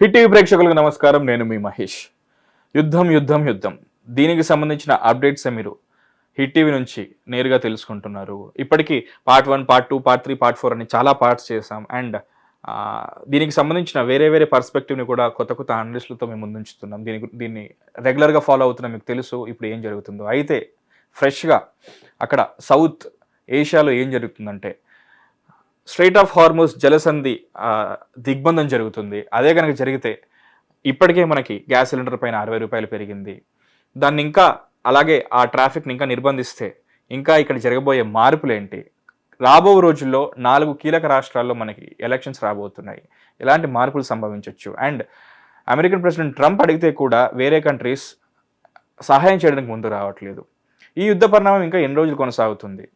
Hit TV ప్రేక్షకులకు నమస్కారం. నేను మీ మహేష్. యుద్ధం యుద్ధం యుద్ధం దీనికి సంబంధించిన అప్డేట్స్ మీరు హిట్ టీవీ నుంచి నేరుగా తెలుసుకుంటున్నారు. ఇప్పటికీ పార్ట్ 1, పార్ట్ 2, పార్ట్ 3, పార్ట్ 4 అని చాలా పార్ట్స్ చేసాం. అండ్ దీనికి సంబంధించిన వేరే పర్స్పెక్టివ్ని కూడా కొత్త అనలిస్టులతో మేము ముందుంచుతున్నాం. దీన్ని రెగ్యులర్గా ఫాలో అవుతున్నా, మీకు తెలుసు ఇప్పుడు ఏం జరుగుతుందో. అయితే ఫ్రెష్గా అక్కడ సౌత్ ఏషియాలో ఏం జరుగుతుందంటే స్ట్రెయిట్ ఆఫ్ హార్మోస్ జలసంధి దిగ్బంధం జరుగుతుంది. అదే కనుక జరిగితే ఇప్పటికే మనకి గ్యాస్ సిలిండర్ పైన 60 రూపాయలు పెరిగింది. దాన్ని ఇంకా అలాగే ఆ ట్రాఫిక్ని ఇంకా నిర్బంధిస్తే ఇంకా ఇక్కడ జరగబోయే మార్పులు ఏంటి? రాబో రోజుల్లో 4 కీలక రాష్ట్రాల్లో మనకి ఎలక్షన్స్ రాబోతున్నాయి. ఎలాంటి మార్పులు సంభవించవచ్చు? అండ్ అమెరికన్ ప్రెసిడెంట్ ట్రంప్ అడిగితే కూడా వేరే కంట్రీస్ సహాయం చేయడానికి ముందు రావట్లేదు. ఈ యుద్ధ పరిణామం ఇంకా ఎన్ని రోజులు కొనసాగుతుంది?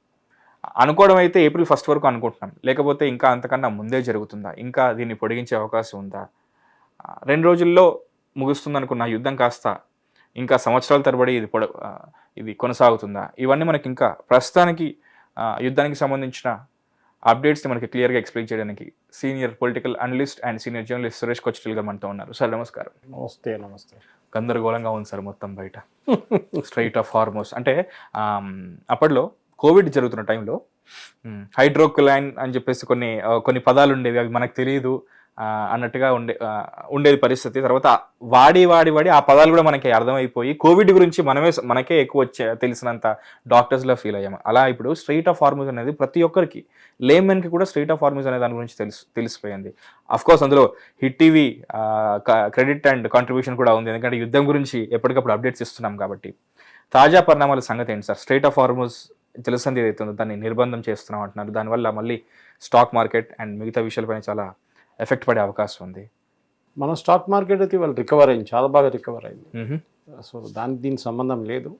అనుకోవడం అయితే ఏప్రిల్ 1 వరకు అనుకుంటున్నాం, లేకపోతే ఇంకా అంతకన్నా ముందే జరుగుతుందా? ఇంకా దీన్ని పొడిగించే అవకాశం ఉందా? 2 రోజుల్లో ముగుస్తుంది అనుకున్న యుద్ధం కాస్త ఇంకా సంవత్సరాల తరబడి ఇది కొనసాగుతుందా? ఇవన్నీ మనకి ఇంకా ప్రస్తుతానికి యుద్ధానికి సంబంధించిన అప్డేట్స్ని మనకి క్లియర్గా ఎక్స్ప్లెయిన్ చేయడానికి senior political analyst and senior journalist Suresh Kochattil గారు మనతో ఉన్నారు. సార్ నమస్కారం. నమస్తే. గందరగోళంగా ఉంది సార్ మొత్తం బయట. స్ట్రెయిట్ ఆఫ్ హార్మోస్ అంటే అప్పట్లో కోవిడ్ జరుగుతున్న టైంలో హైడ్రోక్లైన్ అని చెప్పేసి కొన్ని పదాలు ఉండేవి, అవి మనకు తెలియదు అన్నట్టుగా ఉండేది పరిస్థితి. తర్వాత వాడి ఆ పదాలు కూడా మనకి అర్థమైపోయి కోవిడ్ గురించి మనకే ఎక్కువ తెలిసినంత డాక్టర్స్లో ఫీల్ అయ్యాము. అలా ఇప్పుడు స్ట్రెయిట్ ఆఫ్ హార్మోస్ అనేది ప్రతి ఒక్కరికి, లేమెన్కి కూడా స్ట్రెయిట్ ఆఫ్ హార్మోస్ అనే దాని గురించి తెలిసిపోయింది. అఫ్కోర్స్ అందులో hit TV credit and contribution కూడా ఉంది, ఎందుకంటే యుద్ధం గురించి ఎప్పటికప్పుడు అప్డేట్స్ ఇస్తున్నాం కాబట్టి. తాజా పరిణామాల సంగతి ఏంటి సార్? స్ట్రెయిట్ ఆఫ్ హార్మోస్ జలసంధి ఏదైతుందో దాన్ని నిర్బంధం చేస్తున్నాం అంటున్నారు. దానివల్ల మళ్ళీ స్టాక్ మార్కెట్ అండ్ మిగతా విషయాలపైన చాలా ఎఫెక్ట్ పడే అవకాశం ఉంది. మన స్టాక్ మార్కెట్ అయితే వాళ్ళు రికవర్ అయింది, చాలా బాగా రికవర్ అయింది. సో దీనికి సంబంధం లేదు.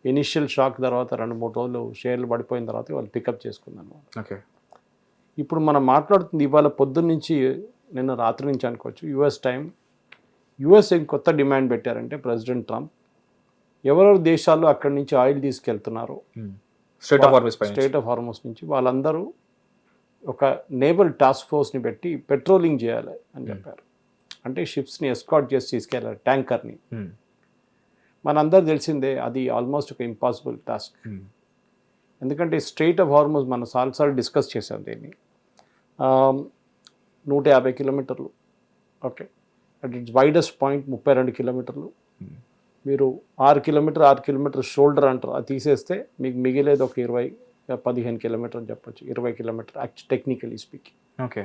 ఇనిషియల్ షాక్ తర్వాత 2-3 రోజులు షేర్లు పడిపోయిన తర్వాత వాళ్ళు పికప్ చేసుకున్నాను. ఓకే, ఇప్పుడు మనం మాట్లాడుతుంది ఇవాళ పొద్దున్న నుంచి నిన్న రాత్రి నుంచి అనుకోవచ్చు. యుఎస్ టైం, యుఎస్ కొత్త డిమాండ్ పెట్టారంటే ప్రెసిడెంట్ ట్రంప్ ఎవరెవరు దేశాల్లో అక్కడి నుంచి ఆయిల్ తీసుకెళ్తున్నారు స్ట్రెయిట్ ఆఫ్ హార్మోస్ నుంచి, వాళ్ళందరూ ఒక నేవల్ టాస్క్ ఫోర్స్ని పెట్టి పెట్రోలింగ్ చేయాలి అని చెప్పారు. అంటే షిప్స్ని ఎస్కాట్ చేసి తీసుకెళ్ళాలి, ట్యాంకర్ని. మనందరూ తెలిసిందే అది ఆల్మోస్ట్ ఒక ఇంపాసిబుల్ టాస్క్. ఎందుకంటే స్ట్రెయిట్ ఆఫ్ హార్మోస్ మనం చాలాసార్లు డిస్కస్ చేసాం దీన్ని. 150 కిలోమీటర్లు, okay, at its widest point 32 కిలోమీటర్లు. మీరు 6 కిలోమీటర్ షోల్డర్ అంటారు, అది తీసేస్తే మీకు మిగిలేదు ఒక 15 కిలోమీటర్ అని చెప్పొచ్చు. 20 కిలోమీటర్ టెక్నికలీ స్పీకింగ్. ఓకే,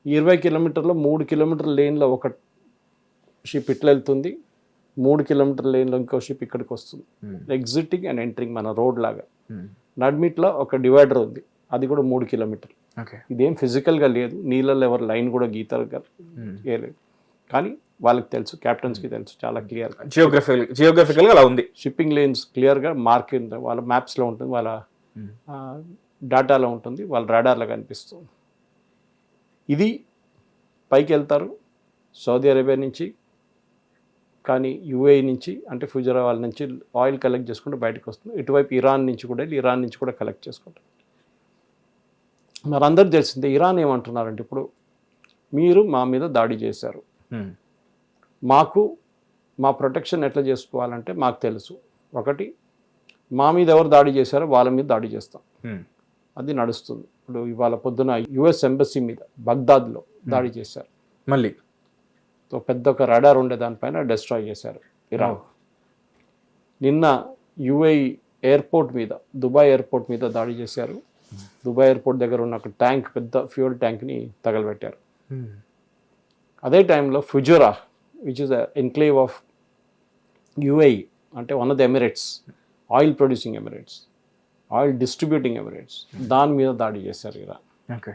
ఈ 20 కిలోమీటర్లో 3 కిలోమీటర్ లేన్లో ఒక షిప్ ఇట్లా వెళ్తుంది, 3 కిలోమీటర్ లేన్లో ఇంకో షిప్ ఇక్కడికి వస్తుంది. ఎగ్జిటింగ్ అండ్ ఎంట్రింగ్ మన రోడ్ లాగా. నడ్మిట్లో ఒక డివైడర్ ఉంది, అది కూడా 3 కిలోమీటర్లు. ఇదేం ఫిజికల్గా లేదు, నీళ్ళల్లో ఎవరు లైన్ కూడా గీతారు లేదు, కానీ వాళ్ళకి తెలుసు, క్యాప్టెన్స్కి తెలుసు చాలా క్లియర్గా. జియోగ్రఫికల్గా అలా ఉంది. షిప్పింగ్ లేన్స్ క్లియర్గా మార్క్ వాళ్ళ మ్యాప్స్లో ఉంటుంది, వాళ్ళ డేటాలో ఉంటుంది, వాళ్ళ రాడార్లో కనిపిస్తుంది. ఇది పైకి వెళ్తారు సౌదీ అరేబియా నుంచి, కానీ యుఏఈ నుంచి అంటే ఫుజరా వాళ్ళ నుంచి ఆయిల్ కలెక్ట్ చేసుకుంటూ బయటకు వస్తుంది. ఇటువైపు ఇరాన్ నుంచి కూడా వెళ్ళి ఇరాన్ నుంచి కూడా కలెక్ట్ చేసుకుంటారు. మరి అందరూ తెలిసిందే ఇరాన్ ఏమంటున్నారంటే ఇప్పుడు మీరు మా మీద దాడి చేశారు, మా ప్రొటెక్షన్ ఎట్లా చేసుకోవాలంటే మాకు తెలుసు. ఒకటి, మా మీద ఎవరు దాడి చేశారో వాళ్ళ మీద దాడి చేస్తాం, అది నడుస్తుంది. ఇప్పుడు ఇవాళ పొద్దున యుఎస్ ఎంబసీ మీద బగ్దాద్లో దాడి చేశారు. మళ్ళీ పెద్ద ఒక రాడార్ ఉండే దానిపైన డిస్ట్రాయ్ చేశారు ఇరాన్. నిన్న యుఏఈ ఎయిర్పోర్ట్ మీద, దుబాయ్ ఎయిర్పోర్ట్ మీద దాడి చేశారు. దుబాయ్ ఎయిర్పోర్ట్ దగ్గర ఉన్న ఒక ట్యాంక్, పెద్ద ఫ్యూయల్ ట్యాంక్ని తగలబెట్టారు. అదే టైంలో Fujairah, which is enclave of UAE, అంటే one of the emirates, oil producing emirates, oil distributing emirates, దాని మీద దాడి చేశారు ఇరాన్. ఓకే,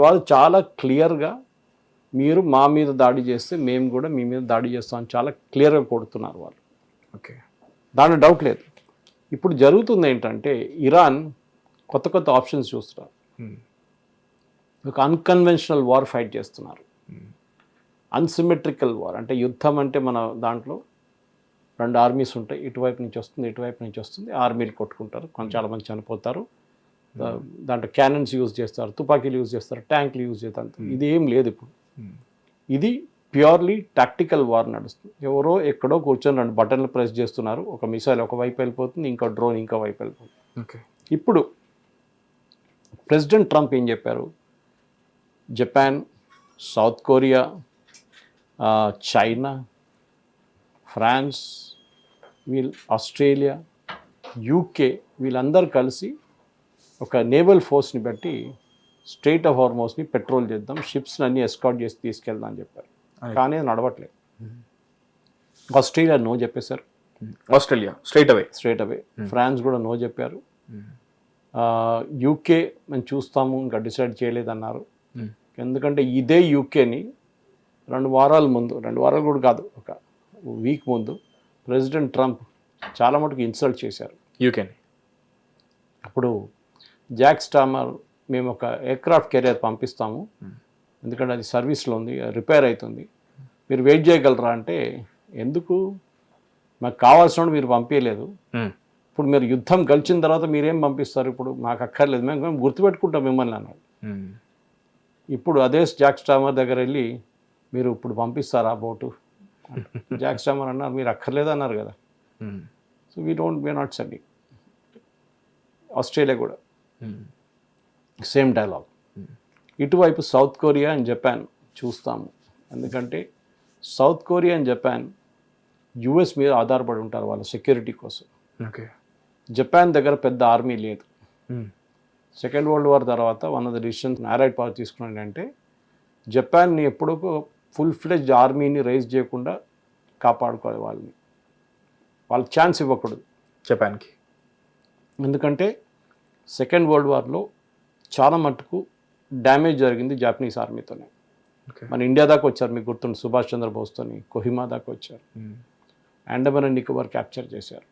వాళ్ళు చాలా క్లియర్గా మీరు మా మీద దాడి చేస్తే మేము కూడా మీ మీద దాడి చేస్తామని చాలా క్లియర్గా కొడుతున్నారు వాళ్ళు. ఓకే, దాంట్లో డౌట్ లేదు. ఇప్పుడు జరుగుతుంది ఏంటంటే ఇరాన్ కొత్త ఆప్షన్స్ చూస్తున్నారు. ఒక అన్కన్వెన్షనల్ వార్ ఫైట్ చేస్తున్నారు. అన్సిమెట్రికల్ వార్ అంటే యుద్ధం అంటే మన దాంట్లో 2 ఆర్మీస్ ఉంటాయి, ఇటువైపు నుంచి వస్తుంది, ఆర్మీలు కొట్టుకుంటారు, చాలామంది చనిపోతారు. దాంట్లో క్యానన్స్ యూజ్ చేస్తారు, తుపాకీలు యూజ్ చేస్తారు, ట్యాంకులు యూజ్ చేస్తారు. ఇది ఏం లేదు ఇప్పుడు. ఇది ప్యూర్లీ టాక్టికల్ వార్ నడుస్తుంది. ఎవరో ఎక్కడో కూర్చొని 2 బటన్లు ప్రెస్ చేస్తున్నారు, ఒక మిసైల్ ఒక వైపు వెళ్ళిపోతుంది, ఇంకో డ్రోన్ ఇంకో వైపు వెళ్ళిపోతుంది. ఓకే. ఇప్పుడు ప్రెసిడెంట్ ట్రంప్ ఏం చెప్పారు, Japan, South Korea, China, France, Australia, UK వీళ్ళందరూ కలిసి ఒక నేవల్ ఫోర్స్ని బట్టి స్ట్రెయిట్ ఆఫ్ హార్మోస్ని పెట్రోల్ చేద్దాం, షిప్స్ని అన్ని ఎస్కాట్ చేసి తీసుకెళ్దాం అని చెప్పారు. కానీ అది నడవట్లేదు. ఆస్ట్రేలియా నో చెప్పేశారు, ఆస్ట్రేలియా స్ట్రైట్ అవే. ఫ్రాన్స్ కూడా నో చెప్పారు. యూకే మేము చూస్తాము ఇంకా డిసైడ్ చేయలేదన్నారు. ఎందుకంటే ఇదే యూకేని 2 వారాల ముందు, 2 వారాలు కూడా కాదు, ఒక వీక్ ముందు ప్రెసిడెంట్ ట్రంప్ చాలా మటుకు ఇన్సల్ట్ చేశారు యూకేని. అప్పుడు జాక్ స్టామర్ మేము ఒక ఎయిర్క్రాఫ్ట్ కెరియర్ పంపిస్తాము, ఎందుకంటే అది సర్వీస్లో ఉంది, రిపేర్ అవుతుంది, మీరు వెయిట్ చేయగలరా అంటే, ఎందుకు, మాకు కావాల్సిన మీరు పంపించలేదు, ఇప్పుడు మీరు యుద్ధం గెలిచిన తర్వాత మీరేం పంపిస్తారు, ఇప్పుడు మాకు అక్కర్లేదు, మేము గుర్తుపెట్టుకుంటాం మిమ్మల్ని అన్నాడు. ఇప్పుడు అదే జాక్ స్టామర్ దగ్గర వెళ్ళి మీరు ఇప్పుడు పంపిస్తారా బోటు, జాక్ స్టామర్ అన్నారు మీరు అక్కర్లేదు అన్నారు కదా. So we're not sending. Australia కూడా సేమ్ డైలాగ్. ఇటువైపు సౌత్ కొరియా అండ్ జపాన్ చూస్తాము, ఎందుకంటే South Korea and Japan US మీద ఆధారపడి ఉంటారు వాళ్ళ సెక్యూరిటీ కోసం. ఓకే. జపాన్ దగ్గర పెద్ద ఆర్మీ లేదు. సెకండ్ వరల్డ్ వార్ తర్వాత వన్ ఆఫ్ ద డిసిషన్స్ ఆరైడ్ పవర్ తీసుకున్నాడు అంటే జపాన్ని ఎప్పుడూ ఫుల్ ఫ్లెడ్జ్డ్ ఆర్మీని రైజ్ చేయకుండా కాపాడుకోవాలి, వాళ్ళకి ఛాన్స్ ఇవ్వకూడదు జపాన్కి. ఎందుకంటే సెకండ్ వరల్డ్ వార్లో చాలా మటుకు డ్యామేజ్ జరిగింది జాపనీస్ ఆర్మీతోనే. మన ఇండియా దాకా వచ్చారు, మీకు గుర్తుంది, సుభాష్ చంద్రబోస్తోని కొహిమా దాకా వచ్చారు, అండమాన్ అండ్ నికోబార్ క్యాప్చర్ చేశారు.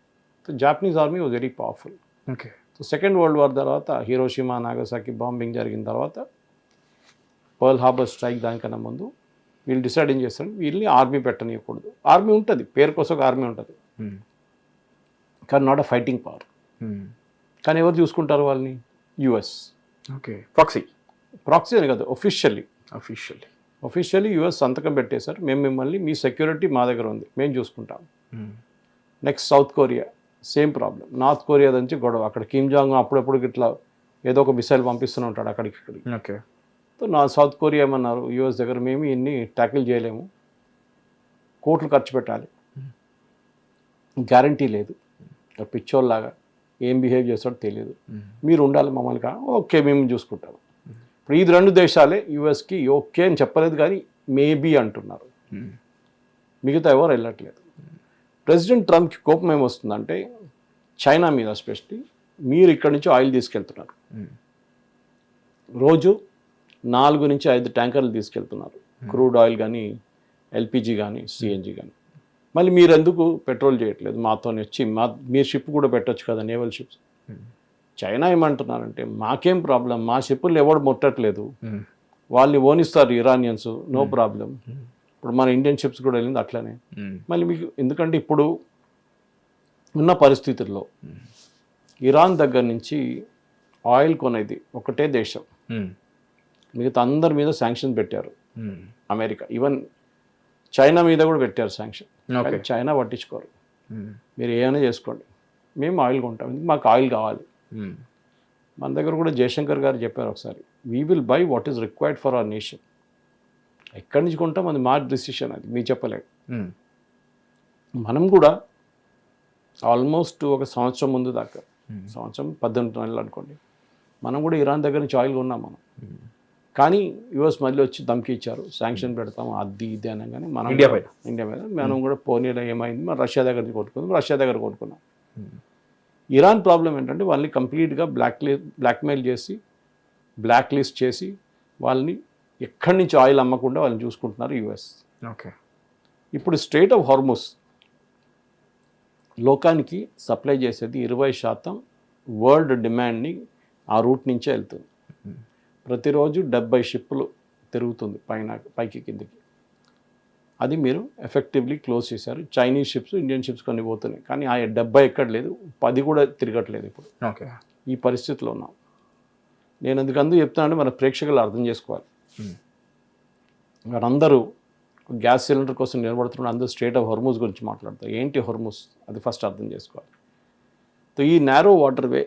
So Japanese army was very powerful. Okay. So second world war తర్వాత హిరోషిమా నాగసాకి బాంబింగ్ జరిగిన తర్వాత పర్ల్ హార్బర్ స్ట్రైక్ దానికన్నా ముందు వీళ్ళు డిసైడ్ ఏం చేస్తారు, వీళ్ళని ఆర్మీ పెట్టనీయకూడదు. ఆర్మీ ఉంటుంది, పేరు కోసం ఒక ఆర్మీ ఉంటుంది, కానీ నాట్ అ ఫైటింగ్ పవర్. కానీ ఎవరు చూసుకుంటారు వాళ్ళని, యుఎస్. ఓకే. ప్రాక్సీ అని కాదు, ఒఫిషియల్లీ యుఎస్ సంతకం పెట్టేశారు, మేము మిమ్మల్ని, మీ సెక్యూరిటీ మా దగ్గర ఉంది, మేము చూసుకుంటాం. Next south Korea, same problem. North Korea నుంచి గొడవ, అక్కడ కిమ్ జాంగ్ అప్పుడప్పుడు ఇట్లా ఏదో ఒక మిసైల్ పంపిస్తూనే ఉంటాడు అక్కడికి ఇక్కడికి. ఓకే. సో సౌత్ కొరియా ఏమన్నారు, యుఎస్ దగ్గర మేము ఇన్ని ట్యాకిల్ చేయలేము, కోట్లు ఖర్చు పెట్టాలి, గ్యారంటీ లేదు, పిచ్చోళ్ళలాగా ఏం బిహేవ్ చేస్తాడో తెలియదు, మీరు ఉండాలి మమ్మల్ని ఓకే మేము చూసుకుంటాం. ఇప్పుడు ఈ 2 దేశాలే యుఎస్కి ఓకే అని చెప్పలేదు, కానీ మేబీ అంటున్నారు, మిగతా ఎవరు వెళ్ళట్లేదు. ప్రెసిడెంట్ ట్రంప్కి కోపం ఏమొస్తుందంటే చైనా మీద ఎస్పెషల్లీ, మీరు ఇక్కడి నుంచి ఆయిల్ తీసుకెళ్తున్నారు, రోజు 4 నుంచి 5 ట్యాంకర్లు తీసుకెళ్తున్నారు, క్రూడ్ ఆయిల్ కానీ ఎల్పిజి కానీ సిఎన్జి కానీ, మళ్ళీ మీరు ఎందుకు పెట్రోల్ చేయట్లేదు, మాతో వచ్చి మీరు షిప్ కూడా పెట్టచ్చు కదా, నేవల్ షిప్స్. చైనా ఏమంటున్నారంటే మాకేం ప్రాబ్లం, మా షిప్పులు ఎవడు ముట్టట్లేదు, వాళ్ళని ఓనిస్తారు ఇరానియన్స్, నో ప్రాబ్లం. ఇప్పుడు మన ఇండియన్ షిప్స్ కూడా వెళ్ళింది అట్లనే. మళ్ళీ మీకు ఎందుకంటే ఇప్పుడు ఉన్న పరిస్థితుల్లో ఇరాన్ దగ్గర నుంచి ఆయిల్ కొనేది ఒకటే దేశం, మిగతా అందరి మీద శాంక్షన్ పెట్టారు అమెరికా, ఈవెన్ చైనా మీద కూడా పెట్టారు శాంక్షన్. చైనా పట్టించుకోరు, మీరు ఏమైనా చేసుకోండి, మేము ఆయిల్ కొంటాం, మాకు ఆయిల్ కావాలి. మన దగ్గర కూడా జయశంకర్ గారు చెప్పారు ఒకసారి, we will buy what is required for our nation. ఎక్కడి నుంచి కొంటాం అది మా డిసిషన్, అది మీరు చెప్పలేదు. మనం కూడా ఆల్మోస్ట్ ఒక సంవత్సరం ముందు దాకా, సంవత్సరం 18 నెలలు అనుకోండి, మనం కూడా ఇరాన్ దగ్గర నుంచి ఆయిల్ కొన్నాం మనం. కానీ యుఎస్ మళ్ళీ వచ్చి ధమ్కి ఇచ్చారు, శాంక్షన్ పెడతాము అది ఇది అనగానే మనం ఇండియా మీద మనం కూడా పోనీలో ఏమైంది, మనం రష్యా దగ్గర కొనుక్కున్నాం. ఇరాన్ ప్రాబ్లం ఏంటంటే వాళ్ళని కంప్లీట్గా బ్లాక్మెయిల్ చేసి, బ్లాక్ లిస్ట్ చేసి, వాళ్ళని ఎక్కడి నుంచి ఆయిల్ అమ్మకుండా వాళ్ళని చూసుకుంటున్నారు యుఎస్. ఓకే. ఇప్పుడు స్ట్రెయిట్ ఆఫ్ హార్మోస్ లోకానికి సప్లై చేసేది 20% వరల్డ్ డిమాండ్ని ఆ రూట్ నుంచే వెళ్తుంది. ప్రతిరోజు 70 షిప్పులు తిరుగుతుంది పైకి కిందకి. అది మీరు ఎఫెక్టివ్లీ క్లోజ్ చేశారు. చైనీస్ షిప్స్, ఇండియన్ షిప్స్ కొన్ని పోతున్నాయి, కానీ ఆ 70 ఎక్కడ లేదు, 10 కూడా తిరగట్లేదు ఇప్పుడు. ఓకే. ఈ పరిస్థితిలో ఉన్నాం. నేను ఎందుకు చెప్తానంటే మన ప్రేక్షకులు అర్థం చేసుకోవాలి. వారందరూ గ్యాస్ సిలిండర్ కోసం నిలబడుతున్నప్పుడు అందరూ స్ట్రేట్ ఆఫ్ హోర్మూజ్ గురించి మాట్లాడతారు. ఏంటి హోర్మూజ్, అది ఫస్ట్ అర్థం చేసుకోవాలి. సో ఈ నారో వాటర్ వే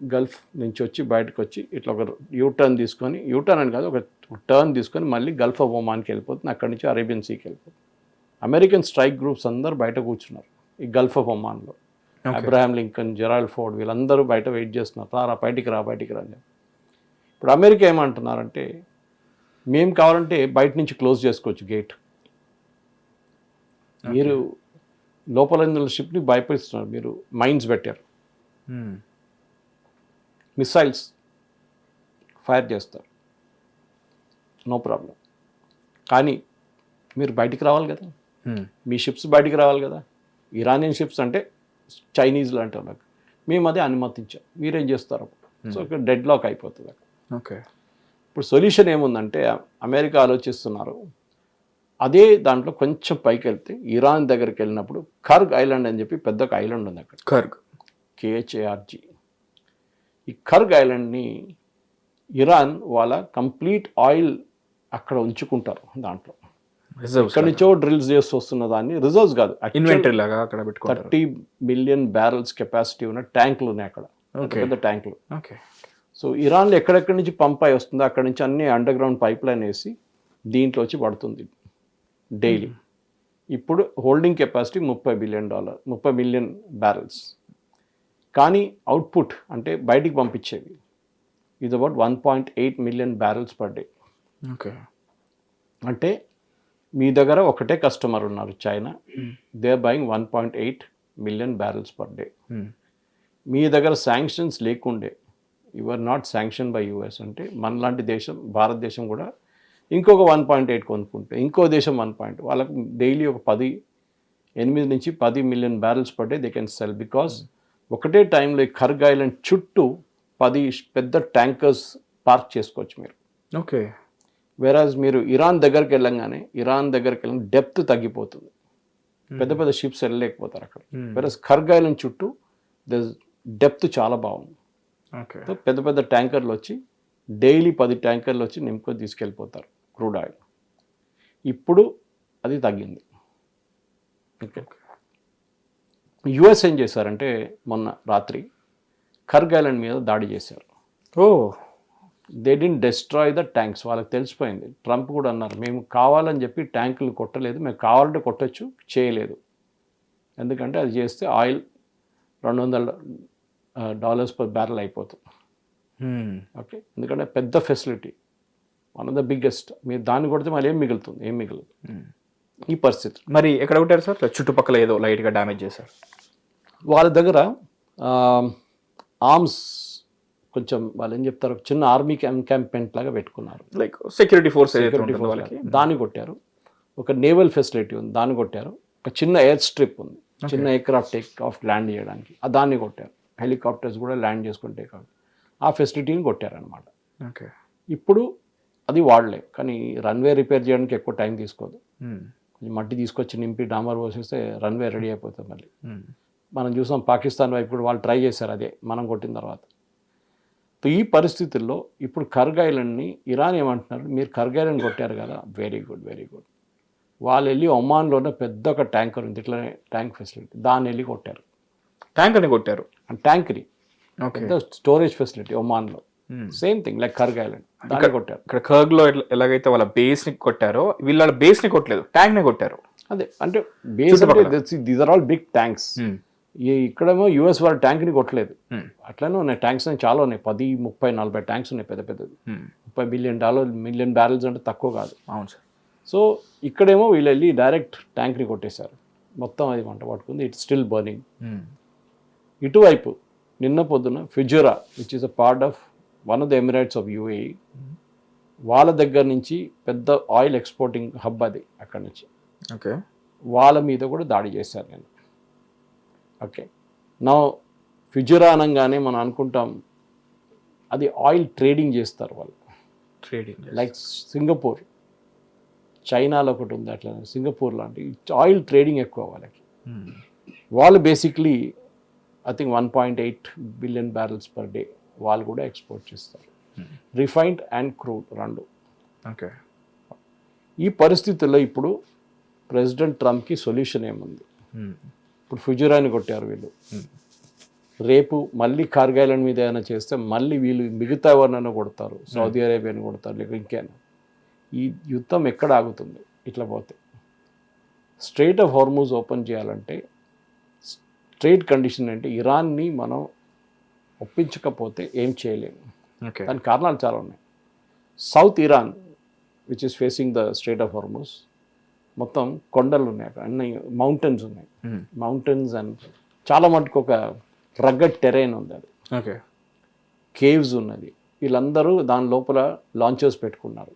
గల్ఫ్ నుంచి వచ్చి బయటకు వచ్చి ఇట్లా ఒక యూటర్న్ తీసుకొని, యూటర్న్ అని కాదు, ఒక టర్న్ తీసుకొని మళ్ళీ గల్ఫ్ ఆఫ్ ఒమాన్కి వెళ్ళిపోతుంది. అక్కడి నుంచి అరేబియన్ సీకి వెళ్ళిపోతుంది. అమెరికన్ స్ట్రైక్ గ్రూప్స్ అందరూ బయట కూర్చున్నారు ఈ గల్ఫ్ ఆఫ్ ఒమాన్లో. అబ్రహాం లింకన్, జెరాల్డ్ ఫోర్డ్ వీళ్ళందరూ బయట వెయిట్ చేస్తున్నారు, రా బయటికి రా అని. ఇప్పుడు అమెరికా ఏమంటున్నారంటే, మేము కావాలంటే బయట నుంచి క్లోజ్ చేసుకోవచ్చు గేట్, మీరు లోపల షిప్ని భయపడుతున్నారు, మీరు మైన్స్ పెట్టారు, మిసైల్స్ ఫైర్ చేస్తారు, నో ప్రాబ్లం, కానీ మీరు బయటికి రావాలి కదా, మీ షిప్స్ బయటికి రావాలి కదా. ఇరానియన్ షిప్స్ అంటే చైనీస్లు అంటే నాకు, మేము అదే అనుమతించాం, మీరేం చేస్తారు? సో ఇక్కడ డెడ్ లాక్ అయిపోతుంది అక్కడ. ఓకే, ఇప్పుడు సొల్యూషన్ ఏముందంటే అమెరికా ఆలోచిస్తున్నారు, అదే దాంట్లో కొంచెం పైకి వెళ్తే ఇరాన్ దగ్గరికి వెళ్ళినప్పుడు కర్గ్ ఐలాండ్ అని చెప్పి పెద్ద ఒక ఐలాండ్ ఉంది అక్కడ, KHARG. ఈ కర్గ్ ఐలాండ్ని ఇరాన్ వాళ్ళ కంప్లీట్ ఆయిల్ అక్కడ ఉంచుకుంటారు. దాంట్లో ఇక్కడ నుంచో డ్రిల్స్ చేస్తూ వస్తున్న దాన్ని, రిజర్వ్స్ కాదు, ఇన్వెంటరీ లాగా అక్కడ 30 మిలియన్ బ్యారల్స్ కెపాసిటీ ఉన్న ట్యాంకులు ఉన్నాయి అక్కడ, పెద్ద ట్యాంకులు. సో ఇరాన్లో ఎక్కడెక్కడి నుంచి పంప్ అయి వస్తుందో అక్కడ నుంచి అన్ని అండర్ గ్రౌండ్ పైప్ లైన్ వేసి దీంట్లో వచ్చి పడుతుంది డైలీ. ఇప్పుడు హోల్డింగ్ కెపాసిటీ $30 మిలియన్ బ్యారల్స్, కానీ అవుట్పుట్ అంటే బయటికి పంపించేవి ఇది about 1.8 million barrels per day. Okay, అంటే మీ దగ్గర ఒకటే కస్టమర్ ఉన్నారు China, they are buying 1.8 million barrels per day. మీ దగ్గర శాంక్షన్స్ లేకుండే, you are not sanction by US అంటే మనలాంటి దేశం, భారతదేశం కూడా ఇంకొక 1.8 కొనుక్కుంటే ఇంకో దేశం 1. వాళ్ళకు డైలీ ఒక 8 నుంచి 10 million barrels per day they can sell, because ఒకటే టైంలో ఈ కర్గ్ ఐలాండ్ చుట్టూ 10 పెద్ద ట్యాంకర్స్ పార్క్ చేసుకోవచ్చు మీరు. ఓకే, వెరాజ్ మీరు ఇరాన్ దగ్గరికి వెళ్ళంగానే డెప్త్ తగ్గిపోతుంది, పెద్ద పెద్ద షిప్స్ వెళ్ళలేకపోతారు అక్కడ. వెరాజ్ కర్గ్ ఐలాండ్ చుట్టూ డెప్త్ చాలా బాగుంది. పెద్ద పెద్ద ట్యాంకర్లు వచ్చి డైలీ 10 ట్యాంకర్లు వచ్చి నింపుకొని తీసుకెళ్ళిపోతారు క్రూడ్ ఆయిల్. ఇప్పుడు అది తగ్గింది. ఓకే, US ఏం చేశారంటే మొన్న రాత్రి కర్గ్ ఐలాండ్ మీద దాడి చేశారు. They didn't destroy the tanks. వాళ్ళకి తెలిసిపోయింది. ట్రంప్ కూడా అన్నారు, మేము కావాలని చెప్పి ట్యాంకులు కొట్టలేదు, మేము కావాలంటే కొట్టచ్చు, చేయలేదు. ఎందుకంటే అది చేస్తే ఆయిల్ $200 పర్ బ్యారల్ అయిపోతుంది. ఓకే, ఎందుకంటే పెద్ద facility, one of the biggest. మీరు దాన్ని కొడితే మళ్ళీ ఏం మిగులుతుంది? ఈ పరిస్థితి. మరి ఎక్కడ కొట్టారు సార్? చుట్టుపక్కల ఏదో లైట్గా డ్యామేజ్ చేశారు. వాళ్ళ దగ్గర ఆర్మ్స్ కొంచెం, వాళ్ళు ఏం చెప్తారు, చిన్న ఆర్మీ క్యాంపెంట్ లాగా పెట్టుకున్నారు, లైక్ సెక్యూరిటీ ఫోర్స్, దాన్ని కొట్టారు. ఒక నేవల్ ఫెసిలిటీ ఉంది, దాన్ని కొట్టారు. ఒక చిన్న ఎయిర్ స్ట్రిప్ ఉంది, చిన్న ఎయిర్క్రాఫ్ట్ టేక్ ఆఫ్ ల్యాండ్ చేయడానికి, దాన్ని కొట్టారు. హెలికాప్టర్స్ కూడా ల్యాండ్ చేసుకుని టేక్ ఆఫ్, ఆ ఫెసిలిటీని కొట్టారనమాట. ఓకే, ఇప్పుడు అది వాడలేదు, కానీ రన్వే రిపేర్ చేయడానికి ఎక్కువ టైం తీసుకోదు. కొంచెం మట్టి తీసుకొచ్చి నింపి డామర్ పోసేస్తే రన్వే రెడీ అయిపోతుంది మళ్ళీ. మనం చూసాం పాకిస్తాన్ వైపు కూడా వాళ్ళు ట్రై చేశారు అదే మనం కొట్టిన తర్వాత. ఈ పరిస్థితుల్లో ఇప్పుడు కర్గ్ ఐలాండ్ని ఇరాన్ ఏమంటున్నారు, మీరు కర్గ్ ఐలాండ్ కొట్టారు కదా, వెరీ గుడ్. వాళ్ళు వెళ్ళి ఒమాన్లోనే పెద్ద ఒక ట్యాంకర్ ఉంది, ఇట్లనే ట్యాంక్ ఫెసిలిటీ, దాన్ని వెళ్ళి కొట్టారు. ట్యాంకర్ని కొట్టారు, ట్యాంకరీ, పెద్ద స్టోరేజ్ ఫెసిలిటీ ఒమాన్లో. Same thing like Kharg island, దాన్ని కొట్టారు. ఇక్కడ కర్గ్లో ఎలాగైతే వాళ్ళ బేస్ని కొట్టారో, వీళ్ళ బేస్ని కొట్టలేదు, ట్యాంక్ని కొట్టారు. అదే అంటే బేస్ అంటే these are all big tanks. ఇక్కడేమో US వాళ్ళ ట్యాంక్ని కొట్టలేదు, అట్లనే ఉన్నాయి ట్యాంక్స్ చాలా ఉన్నాయి, 10, 30, 40 ట్యాంక్స్ ఉన్నాయి పెద్ద పెద్దది. $50 మిలియన్ బ్యారల్స్ అంటే తక్కువ కాదు. అవును సార్. సో ఇక్కడేమో వీళ్ళు వెళ్ళి డైరెక్ట్ ట్యాంక్ని కొట్టేశారు, మొత్తం అది మంట పట్టుకుంది, ఇట్స్ స్టిల్ బర్నింగ్. ఇటువైపు నిన్న పొద్దున Fujairah, which is a part of one of the Emirates of UAE, వాళ్ళ దగ్గర నుంచి పెద్ద ఆయిల్ ఎక్స్పోర్టింగ్ హబ్ అది, అక్కడి నుంచి. ఓకే, వాళ్ళ మీద కూడా దాడి చేశారు నేను. ఓకే, నా ఫిజురా అనగానే మనం అనుకుంటాం అది ఆయిల్ ట్రేడింగ్ చేస్తారు వాళ్ళు, లైక్ సింగపూర్, చైనాలో ఒకటి ఉంది అట్లా, సింగపూర్ లాంటి ఆయిల్ ట్రేడింగ్ ఎక్కువ వాళ్ళకి. వాళ్ళు basically I think 1.8 billion barrels per day వాళ్ళు కూడా ఎక్స్పోర్ట్ చేస్తారు, రిఫైన్డ్ అండ్ క్రూడ్ రెండు. ఓకే, ఈ పరిస్థితుల్లో ఇప్పుడు ప్రెసిడెంట్ ట్రంప్కి సొల్యూషన్ ఏముంది? ఇప్పుడు ఫుజురాని కొట్టారు వీళ్ళు, రేపు మళ్ళీ కార్గిల్ ఐలాండ్ మీద ఏమైనా చేస్తే మళ్ళీ వీళ్ళు మిగతా ఎవరినైనా కొడతారు, సౌదీ అరేబియాని కొడతారు, లేక ఇంకేనా. ఈ యుద్ధం ఎక్కడ ఆగుతుంది ఇట్లా పోతే? స్ట్రైట్ ఆఫ్ హార్మూజ్ ఓపెన్ చేయాలంటే స్ట్రైట్ కండిషన్ అంటే ఇరాన్ని మనం ఒప్పించకపోతే ఏం చేయలేము. దానికి కారణాలు చాలా ఉన్నాయి. South Iran which is facing the Strait of Hormuz మొత్తం కొండలు ఉన్నాయి, అక్కడ అన్ని మౌంటైన్స్ ఉన్నాయి, మౌంటైన్స్ అండ్ చాలా మటుకు ఒక రగ్గడ్ టెరైన్ ఉంది, అది కేవ్స్ ఉన్నది. వీళ్ళందరూ దాని లోపల లాంచెస్ పెట్టుకున్నారు,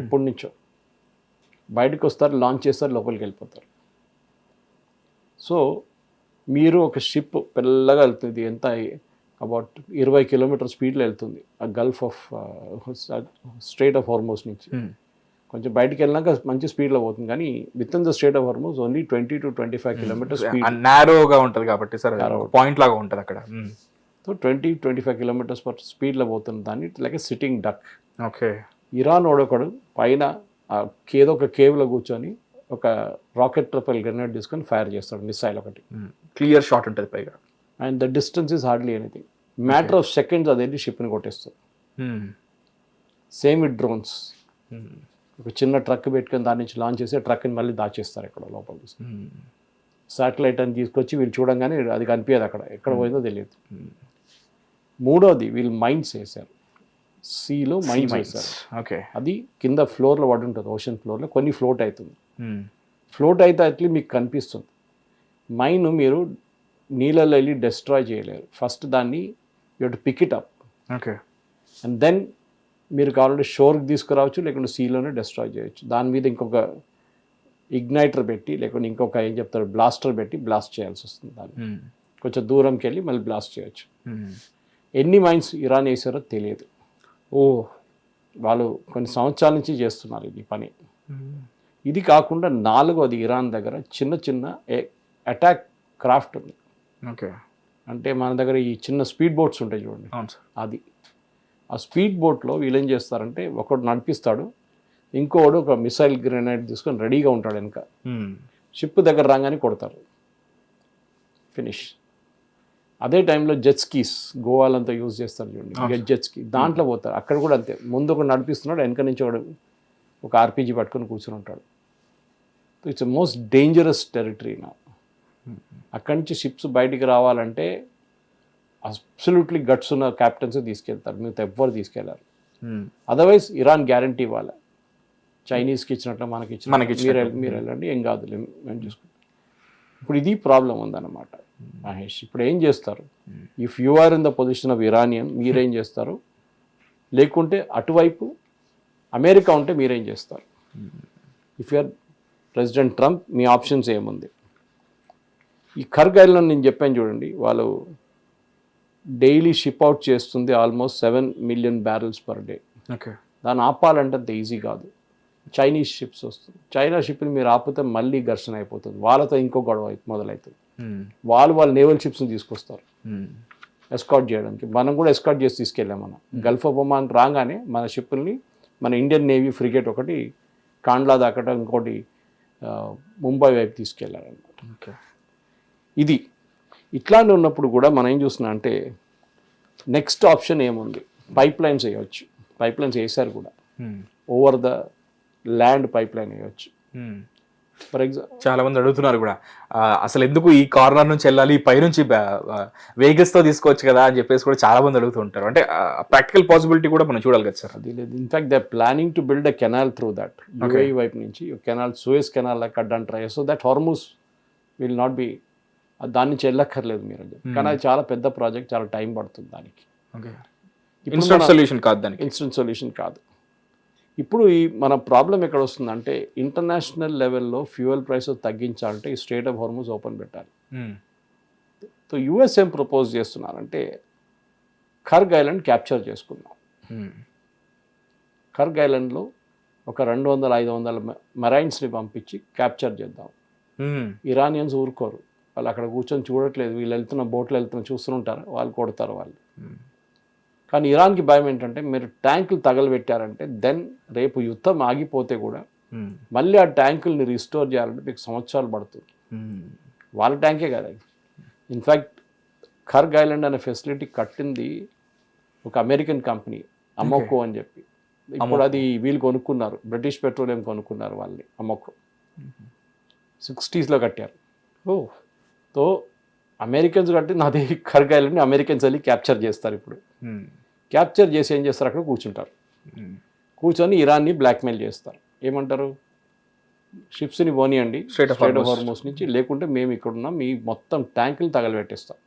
ఎప్పటి నుంచో బయటకు వస్తారు, లాంచ్ చేస్తారు, లోపలికి వెళ్ళిపోతారు. సో మీరు ఒక షిప్ పెద్దగా వెళ్తుంది, ఎంత అబౌట్ 20 కిలోమీటర్ స్పీడ్లో వెళ్తుంది ఆ Gulf of Strait of Hormuz నుంచి. కొంచెం బయటికి వెళ్ళినాక మంచి స్పీడ్లో పోతుంది, కానీ with in the Strait of Hormuz only 20 to 25 kilometre speed, నారోగా ఉంటుంది కాబట్టి సార్, పాయింట్ లాగా ఉంటుంది అక్కడ. సో 20-25 కిలోమీటర్స్ పర్ స్పీడ్లో పోతుంది దాన్ని, like sitting duck. Okay. Iran ఒకడు పైన ఏదో ఒక కేవ్లో కూర్చొని ఒక రాకెట్ ట్రపల్ గ్రెనేడ్ తీసుకొని ఫైర్ చేస్తాడు, మిసైల్ ఒకటి, క్లియర్ షాట్ ఉంటుంది పైగా, and the distance is hardly anything. Matter of seconds అదేంటి షిప్ని కొట్టేస్తారు. సేమ్ విత్ డ్రోన్స్, ఒక చిన్న ట్రక్ పెట్టుకొని దాని నుంచి లాంచ్ చేసి ట్రక్ని మళ్ళీ దాచేస్తారు ఎక్కడ లోపల. శాటిలైట్ అని తీసుకొచ్చి వీళ్ళు చూడంగానే అది కనిపించదు, అక్కడ ఎక్కడ పోయిందో తెలియదు. మూడోది వీళ్ళు మైన్స్ వేశారు, సీలో మైన్స్ వేశారు. ఓకే. అది కింద ఫ్లోర్లో పడి ఉంటుంది, ఓషన్ ఫ్లోర్లో కొన్ని ఫ్లోట్ అవుతుంది. ఫ్లోట్ అయితే అట్లీ మీకు కనిపిస్తుంది. మైన్ మీరు నీళ్ళలో వెళ్ళి డెస్ట్రాయ్ చేయలేరు. ఫస్ట్ దాన్ని you to pick it up, okay, and then మీరు కావాలంటే షోర్కి తీసుకురావచ్చు, లేకుంటే సీలోనే డెస్ట్రాయ్ చేయొచ్చు. దాని మీద ఇంకొక ఇగ్నైటర్ పెట్టి, లేకుంటే ఇంకొక ఏం చెప్తారు బ్లాస్టర్ పెట్టి బ్లాస్ట్ చేయాల్సి వస్తుంది. దాన్ని కొంచెం దూరంకి వెళ్ళి మళ్ళీ బ్లాస్ట్ చేయొచ్చు. ఎన్ని మైన్స్ ఇరాన్ వేసారో తెలియదు. వాళ్ళు కొన్ని సంవత్సరాల నుంచి చేస్తున్నారు ఈ పని. ఇది కాకుండా నాలుగోది ఇరాన్ దగ్గర చిన్న చిన్న అటాక్ క్రాఫ్ట్ ఉంది. ఓకే. అంటే మన దగ్గర ఈ చిన్న స్పీడ్ బోట్స్ ఉంటాయి చూడండి, అది. ఆ స్పీడ్ బోట్లో వీళ్ళు ఏం చేస్తారంటే ఒకడు నడిపిస్తాడు, ఇంకోడు ఒక మిసైల్ గ్రెనేడ్ తీసుకొని రెడీగా ఉంటాడు వెనక. షిప్ దగ్గర రాగానే కొడతారు, ఫినిష్. అదే టైంలో జెట్ స్కీస్ గోవాలంతా యూజ్ చేస్తారు చూడండి, జెట్ స్కీ, దాంట్లో పోతారు. అక్కడ కూడా అంతే, ముందు ఒకడు నడిపిస్తున్నాడు, వెనక నుంచి ఒక ఆర్పీజీ పట్టుకొని కూర్చొని ఉంటాడు. ఇట్స్ మోస్ట్ డేంజరస్ టెరిటరీ నా. అక్కడి నుంచి షిప్స్ బయటికి రావాలంటే అబ్సల్యూట్లీ గట్స్ ఉన్న క్యాప్టెన్స్ తీసుకెళ్తారు, మిగతా ఎవ్వరు తీసుకెళ్లారు. అదర్వైజ్ ఇరాన్ గ్యారంటీ ఇవ్వాలి, చైనీస్కి ఇచ్చినట్లు మనకి ఇచ్చిన మీరు వెళ్ళండి, ఏం కాదు మేము చూసుకుంటాం. ఇప్పుడు ఇది ప్రాబ్లం ఉందన్నమాట మహేష్. ఇప్పుడు ఏం చేస్తారు? If you are in the position of Iranian, మీరేం చేస్తారు? లేకుంటే అటువైపు అమెరికా ఉంటే మీరేం చేస్తారు? If you are president Trump, మీ ఆప్షన్స్ ఏముంది? ఈ కార్గిల్లో నేను చెప్పాను చూడండి, వాళ్ళు డైలీ షిప్ అవుట్ చేస్తుంది almost 7 million barrels per day. Okay. దాన్ని ఆపాలంటే అంత ఈజీ కాదు. చైనీస్ షిప్స్ వస్తుంది, చైనా షిప్ని మీరు ఆపితే మళ్ళీ ఘర్షణ అయిపోతుంది, వాళ్ళతో ఇంకో గొడవ మొదలవుతుంది. వాళ్ళ నేవల్ షిప్స్ని తీసుకొస్తారు ఎస్కాట్ చేయడానికి. మనం కూడా ఎస్కాట్ చేసి తీసుకెళ్ళాం. మనం గల్ఫ్ ఆఫ్ ఒమాన్ రాగానే మన షిప్ని మన ఇండియన్ నేవీ ఫ్రిగేట్ ఒకటి కాండ్లా దాకా, ఇంకోటి ముంబై వైపు తీసుకెళ్ళారనమాట. ఓకే. ఇది ఇట్లాంటి ఉన్నప్పుడు కూడా మనం ఏం చూస్తున్నాం అంటే నెక్స్ట్ ఆప్షన్ ఏముంది? పైప్ లైన్స్ వేయవచ్చు. పైప్ లైన్స్ వేసారు కూడా, over the land pipe line వేయవచ్చు. ఫర్ ఎగ్జాంపుల్ చాలా మంది అడుగుతున్నారు కూడా, అసలు ఎందుకు ఈ కార్నర్ నుంచి వెళ్ళాలి, పై నుంచి వెహికల్స్ తో తీసుకోవచ్చు కదా అని చెప్పేసి కూడా చాలా మంది అడుగుతూ ఉంటారు. అంటే ప్రాక్టికల్ పాసిబిలిటీ కూడా మనం చూడాలి కదా సార్. అది లేదు. In fact they are planning to build a canal through that. UAE వైపు నుంచి కెనాల్, సూయస్ కెనాల్ కట్టడానికి try, so that Hormuz will not be, దాని నుంచి వెళ్ళక్కర్లేదు మీరు. కానీ అది చాలా పెద్ద ప్రాజెక్ట్, చాలా టైం పడుతుంది దానికి. ఇన్స్టెంట్ సొల్యూషన్ కాదు, దానికి ఇన్స్టెంట్ సొల్యూషన్ కాదు. ఇప్పుడు ఈ మన ప్రాబ్లం ఎక్కడ వస్తుందంటే ఇంటర్నేషనల్ లెవెల్లో ఫ్యూయల్ ప్రైస్ తగ్గించాలంటే ఈ స్ట్రైట్ ఆఫ్ హార్మూజ్ ఓపెన్ పెట్టాలి. సో యుఎస్ ఏం ప్రపోజ్ చేస్తున్నారంటే కర్గ్ ఐలాండ్ క్యాప్చర్ చేసుకుందాం. కర్గ్ ఐలాండ్లో ఒక 200-500 మెరైన్స్ని పంపించి క్యాప్చర్ చేద్దాం. ఇరానియన్స్ ఊరుకోరు, వాళ్ళు అక్కడ కూర్చొని చూడట్లేదు, వీళ్ళు వెళ్తున్న బోట్లు చూస్తుంటారు, వాళ్ళు కొడతారు వాళ్ళు. కానీ ఇరాన్కి భయం ఏంటంటే మీరు ట్యాంకులు తగలబెట్టారంటే దెన్ రేపు యుద్ధం ఆగిపోతే కూడా మళ్ళీ ఆ ట్యాంకుల్ని రీస్టోర్ చేయాలంటే మీకు సంవత్సరాలు పడుతుంది. వాళ్ళ ట్యాంకే కదా అది. ఇన్ఫ్యాక్ట్ ఖర్గ్ ఐలాండ్ అనే ఫెసిలిటీ కట్టింది ఒక అమెరికన్ కంపెనీ అమోకో అని చెప్పి. ఇప్పుడు అది వీళ్ళు కొనుక్కున్నారు, బ్రిటిష్ పెట్రోలియం కొనుక్కున్నారు వాళ్ళని. అమోకో 60s కట్టారు. సో అమెరికన్స్ కట్టింది అదే ఖర్గ్ ఐలాండ్ని అమెరికన్స్ వెళ్ళి క్యాప్చర్ చేస్తారు. ఇప్పుడు క్యాప్చర్ చేసి ఏం చేస్తారు, అక్కడ కూర్చుంటారు. కూర్చొని ఇరాన్ని బ్లాక్మెయిల్ చేస్తారు. ఏమంటారు, షిప్స్ని పోనీయండి స్ట్రైట్ ఆఫ్ హార్మోస్ నుంచి, లేకుంటే మేము ఇక్కడ ఉన్నాం, మీ మొత్తం ట్యాంకులు తగలబెట్టేస్తాం.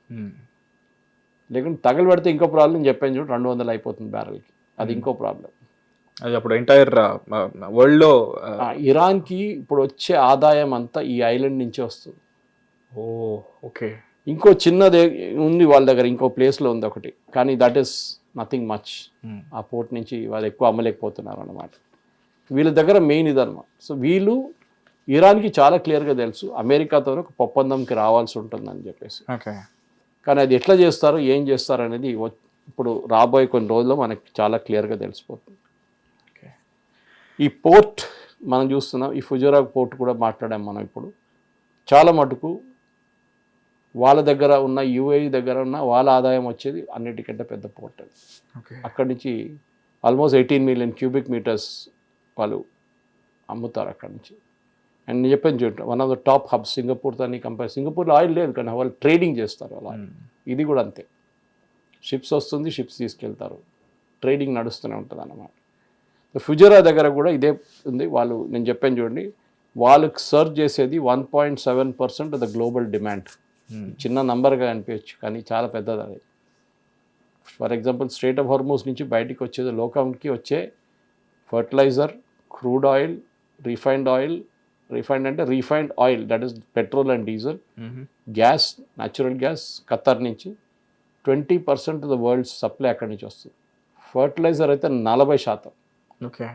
లేకుంటే తగలబెడితే ఇంకో ప్రాబ్లం చెప్పాను చూడు, 200 అయిపోతుంది బ్యారెల్కి, అది ఇంకో ప్రాబ్లం. అది అప్పుడు ఎంటైర్ వరల్డ్లో ఇరాన్కి ఇప్పుడు వచ్చే ఆదాయం అంతా ఈ ఐలాండ్ నుంచే వస్తుంది. ఓకే. ఇంకో చిన్నది ఉంది వాళ్ళ దగ్గర, ఇంకో ప్లేస్లో ఉంది ఒకటి, కానీ దట్ ఈస్ నథింగ్ మచ్. ఆ పోర్ట్ నుంచి వాళ్ళు ఎక్కువ అమ్మలేకపోతున్నారు అన్నమాట. వీళ్ళ దగ్గర మెయిన్ ఇదన్నమాట. సో వీళ్ళు ఇరాన్కి చాలా క్లియర్గా తెలుసు అమెరికాతో ఒక ఒప్పందంకి రావాల్సి ఉంటుందని చెప్పేసి. కానీ అది ఎట్లా చేస్తారు, ఏం చేస్తారు అనేది ఇప్పుడు రాబోయే కొన్ని రోజుల్లో మనకి చాలా క్లియర్గా తెలిసిపోతుంది. ఈ పోర్ట్ మనం చూస్తున్నాం, ఈ ఫుజైరా పోర్ట్ కూడా మాట్లాడాం మనం. ఇప్పుడు చాలా మటుకు వాళ్ళ దగ్గర ఉన్న యూఏఈ దగ్గర ఉన్న వాళ్ళ ఆదాయం వచ్చేది అన్నిటికంటే పెద్ద పోర్ట్ అది. అక్కడి నుంచి ఆల్మోస్ట్ 18 మిలియన్ క్యూబిక్ మీటర్స్ వాళ్ళు అమ్ముతారు అక్కడి నుంచి. అండ్ నేను చెప్పాను చూడండి, one of the top hubs సింగపూర్తో కంపేర్. సింగపూర్లో ఆయిల్ లేదు కానీ వాళ్ళు ట్రేడింగ్ చేస్తారు అలా. ఇది కూడా అంతే, షిప్స్ వస్తుంది, షిప్స్ తీసుకెళ్తారు, ట్రేడింగ్ నడుస్తూనే ఉంటుంది అన్నమాట. ఫుజైరా దగ్గర కూడా ఇదే ఉంది. వాళ్ళు నేను చెప్పాను చూడండి, వాళ్ళకి సర్వ్ చేసేది 1.7% ద గ్లోబల్ డిమాండ్. చిన్న నంబర్గా అనిపించచ్చు కానీ చాలా పెద్దది అది. For example straight of Hormuz నుంచి బయటికి వచ్చేది, లోకంకి వచ్చే ఫర్టిలైజర్, క్రూడ్ ఆయిల్, రిఫైన్డ్ అంటే refined oil, that is petrol and diesel, gas, natural gas Qatar నుంచి 20% ద వరల్డ్ సప్లై అక్కడి నుంచి వస్తుంది. ఫర్టిలైజర్ అయితే 40%. ఓకే.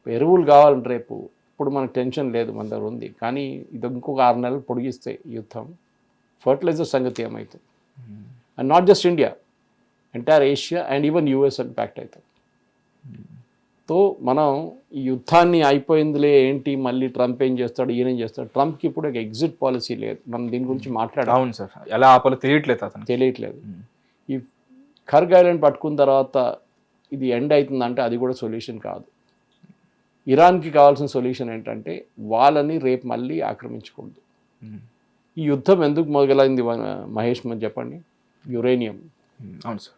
ఎరువులు కావాలంటే రేపు, ఇప్పుడు మనకు టెన్షన్ లేదు, మన దగ్గర ఉంది. కానీ ఇది ఇంకొక 6 నెలలు పొడిగిస్తే యుద్ధం, ఫర్టిలైజర్ సంగతి ఏమవుతుంది? And not just India, entire Asia and even US impact అవుతుంది. సో మనం ఈ యుద్ధాన్ని అయిపోయిందిలే ఏంటి, మళ్ళీ ట్రంప్ ఏం చేస్తాడు, ఈయనేం చేస్తాడు. ట్రంప్కి ఇప్పుడు ఒక ఎగ్జిట్ పాలసీ లేదు. మనం దీని గురించి మాట్లాడాలి. అవును సార్, ఎలా ఆపాలో తెలియట్లేదు. ఈ ఖర్గ్ ఐలాండ్ పట్టుకున్న తర్వాత ఇది ఎండ్ అవుతుందంటే అది కూడా సొల్యూషన్ కాదు. ఇరాన్కి కావాల్సిన సొల్యూషన్ ఏంటంటే వాళ్ళని రేపు మళ్ళీ ఆక్రమించకూడదు. ఈ యుద్ధం ఎందుకు మొదలైంది మహేష్, మీరు చెప్పండి. యురేనియం. అవును సార్,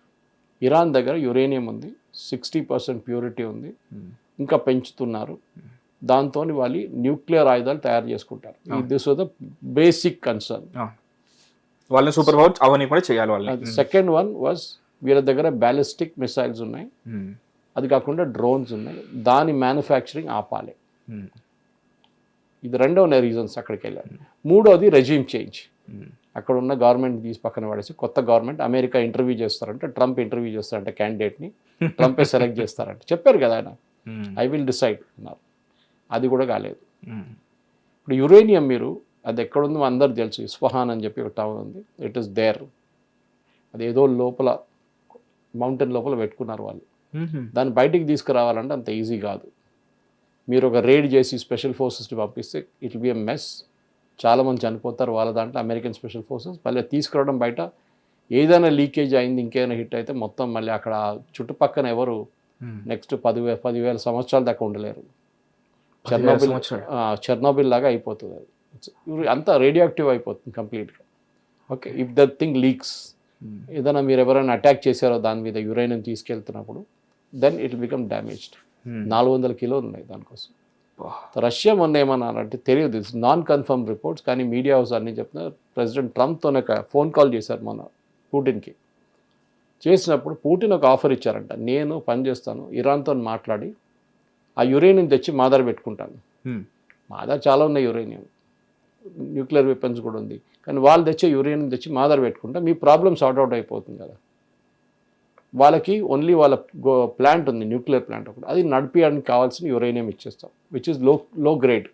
ఇరాన్ దగ్గర యురేనియం ఉంది, 60% ప్యూరిటీ ఉంది, ఇంకా పెంచుతున్నారు. దాంతో వాళ్ళు న్యూక్లియర్ ఆయుధాలు తయారు చేసుకుంటారు. This was the basic concern. వాళ్ళని సూపర్ పవర్ అవన్నీ కూడా చేయాలి వాళ్ళని. సెకండ్ వన్ వాజ్ వీళ్ళ దగ్గర బ్యాలిస్టిక్ మిసైల్స్ ఉన్నాయి, అది కాకుండా డ్రోన్స్ ఉన్నాయి, దాని మ్యానుఫ్యాక్చరింగ్ ఆపాలి. ఇది రెండో రీజన్స్ అక్కడికి వెళ్ళారు. మూడోది రెజ్యూమ్ చేంజ్. అక్కడ ఉన్న గవర్నమెంట్ తీసి పక్కన పడేసి కొత్త గవర్నమెంట్, అమెరికా ఇంటర్వ్యూ చేస్తారంటే, ట్రంప్ ఇంటర్వ్యూ చేస్తారంటే క్యాండిడేట్ని, ట్రంపే సెలెక్ట్ చేస్తారంటే చెప్పారు కదా ఆయన, ఐ విల్ డిసైడ్ అన్నారు. అది కూడా కాలేదు. ఇప్పుడు యురేనియం మీరు అది ఎక్కడుందో అందరు తెలుసు, ఇస్ఫహాన్ అని చెప్పి ఒక టౌన్ ఉంది, ఇట్ ఈస్ దేర్. అది ఏదో లోపల మౌంటైన్ లోపల పెట్టుకున్నారు వాళ్ళు. దాన్ని బయటికి తీసుకురావాలంటే అంత ఈజీ కాదు. మీరు ఒక రైడ్ చేసి స్పెషల్ ఫోర్సెస్ని పంపిస్తే it will be a mess. చాలామంది చనిపోతారు వాళ్ళ దాంట్లో, అమెరికన్ స్పెషల్ ఫోర్సెస్. మళ్ళీ తీసుకురావడం బయట, ఏదైనా లీకేజ్ అయింది, ఇంకేదైనా హిట్ అయితే మొత్తం మళ్ళీ అక్కడ చుట్టుపక్కన ఎవరు నెక్స్ట్ 10,000 సంవత్సరాల దాకా ఉండలేరు. చెర్నోబిల్ లాగా అయిపోతుంది అది. అంతా రేడియో యాక్టివ్ అయిపోతుంది కంప్లీట్గా. Okay, if the thing leaks, ఏదైనా మీరు ఎవరైనా అటాక్ చేశారో దాని మీద యురేనియం తీసుకెళ్తున్నప్పుడు, then it will become damaged. 400 కిలోలు ఉన్నాయి దానికోసం. రష్యా మొన్న ఏమన్నారంటే తెలియదు, ఇట్స్ నాన్ కన్ఫర్మ్ రిపోర్ట్స్, కానీ మీడియా హౌస్ అన్నీ చెప్తున్నారు. ప్రెసిడెంట్ ట్రంప్తో ఒక ఫోన్ కాల్ చేశారు మొన్న పుటిన్కి. చేసినప్పుడు పుటిన్ ఒక ఆఫర్ ఇచ్చారంట, నేను పని చేస్తాను, ఇరాన్తో మాట్లాడి ఆ యురేనియం తెచ్చి మా దగ్గర పెట్టుకుంటాను. మా దగ్గర చాలా ఉన్నాయి యురేనియం, న్యూక్లియర్ వెపన్స్ కూడా ఉంది, కానీ వాళ్ళు తెచ్చే యురేనియం తెచ్చి మా దగ్గర పెట్టుకుంటా, మీ ప్రాబ్లమ్ సార్ట్ అవుట్ అయిపోతుంది కదా. వాళ్ళకి ఓన్లీ వాళ్ళ ప్లాంట్ ఉంది, న్యూక్లియర్ ప్లాంట్ ఒకటి, అది నడిపించడానికి కావాల్సిన యురేనియం ఇచ్చేస్తాం, which is low grade,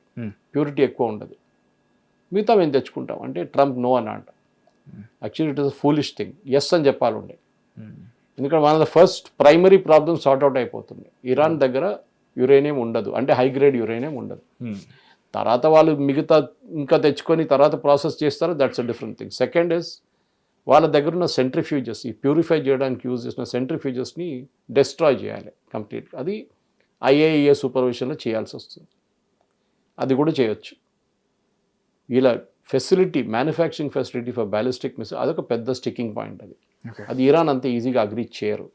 purity ఎక్కువ ఉండదు. మిగతా మేము తెచ్చుకుంటాం అంటే ట్రంప్ నో అని అంట. Actually it is a foolish thing. Yes అని చెప్పాలి ఉండే, ఎందుకంటే మన first primary problem sort out అయిపోతుంది. ఇరాన్ దగ్గర యురేనియం ఉండదు, అంటే హై గ్రేడ్ యురేనియం ఉండదు. తర్వాత వాళ్ళు మిగతా ఇంకా తెచ్చుకొని తర్వాత ప్రాసెస్ చేస్తారు, that's a different thing. Second is వాళ్ళ దగ్గర ఉన్న సెంట్రిఫ్యూజెస్, ఈ ప్యూరిఫై చేయడానికి యూజ్ చేసిన సెంట్రిఫ్యూజెస్ని డెస్ట్రాయ్ చేయాలి కంప్లీట్. అది IAEA సూపర్విజన్లో చేయాల్సి వస్తుంది. అది కూడా చేయొచ్చు. ఇలా facility, manufacturing facility for ballistic missile అదొక పెద్ద స్టిక్కింగ్ పాయింట్. అది ఇరాన్ అంత ఈజీగా అగ్రీ చేయరు.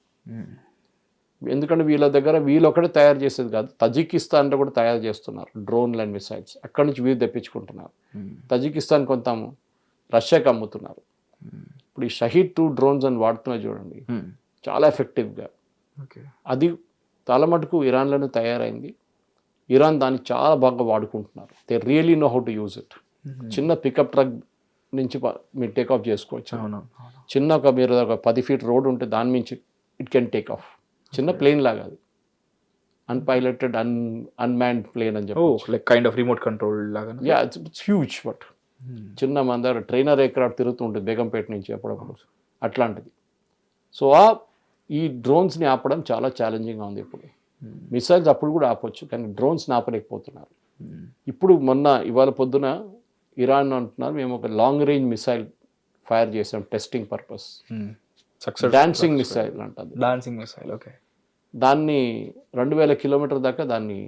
ఎందుకంటే వీళ్ళ దగ్గర వీళ్ళు ఒకటే తయారు చేసేది కాదు, తజికిస్తాన్లో కూడా తయారు చేస్తున్నారు డ్రోన్లు అండ్ మిసైల్స్. అక్కడి నుంచి వీళ్ళు తెప్పించుకుంటున్నారు. తజికిస్తాన్ కొంత రష్యాకి అమ్ముతున్నారు. ఇప్పుడు ఈ షహీద్ 2 డ్రోన్స్ అని వాడుతున్నారు చూడండి, చాలా ఎఫెక్టివ్గా. అది చాలా మటుకు ఇరాన్లోనే తయారైంది. ఇరాన్ దాన్ని చాలా బాగా వాడుకుంటున్నారు. They really know how to use it. చిన్న పికప్ ట్రక్ నుంచి మీరు టేక్ ఆఫ్ చేసుకోవచ్చు. చిన్న మీరు ఒక 10 feet రోడ్ ఉంటే దాని నుంచి ఇట్ కెన్ టేక్ ఆఫ్. చిన్న ప్లేన్ లాగా, అది అన్పైలటెడ్ అన్మ్యాన్డ్ ప్లేన్ అని చెప్పి, like kind of remote control లాగా. Yeah, it's huge. బట్ చిన్న మన దగ్గర ట్రైనర్ ఎయిర్క్రాఫ్ట్ తిరుగుతూ ఉంటుంది బేగంపేట నుంచి అప్పుడప్పుడు, అట్లాంటిది. సో ఈ డ్రోన్స్ని ఆపడం చాలా ఛాలెంజింగ్గా ఉంది ఇప్పుడు. మిసైల్స్ అప్పుడు కూడా ఆపొచ్చు, కానీ డ్రోన్స్ని ఆపలేకపోతున్నారు. ఇప్పుడు ఇవాళ పొద్దున ఇరాన్ అంటున్నారు, మేము ఒక లాంగ్ రేంజ్ మిసైల్ ఫైర్ చేసాం టెస్టింగ్ పర్పస్. డాన్సింగ్ మిసైల్ అంటుంది. Dancing missile, okay. దాన్ని 2000 kilometers దాకా దాన్ని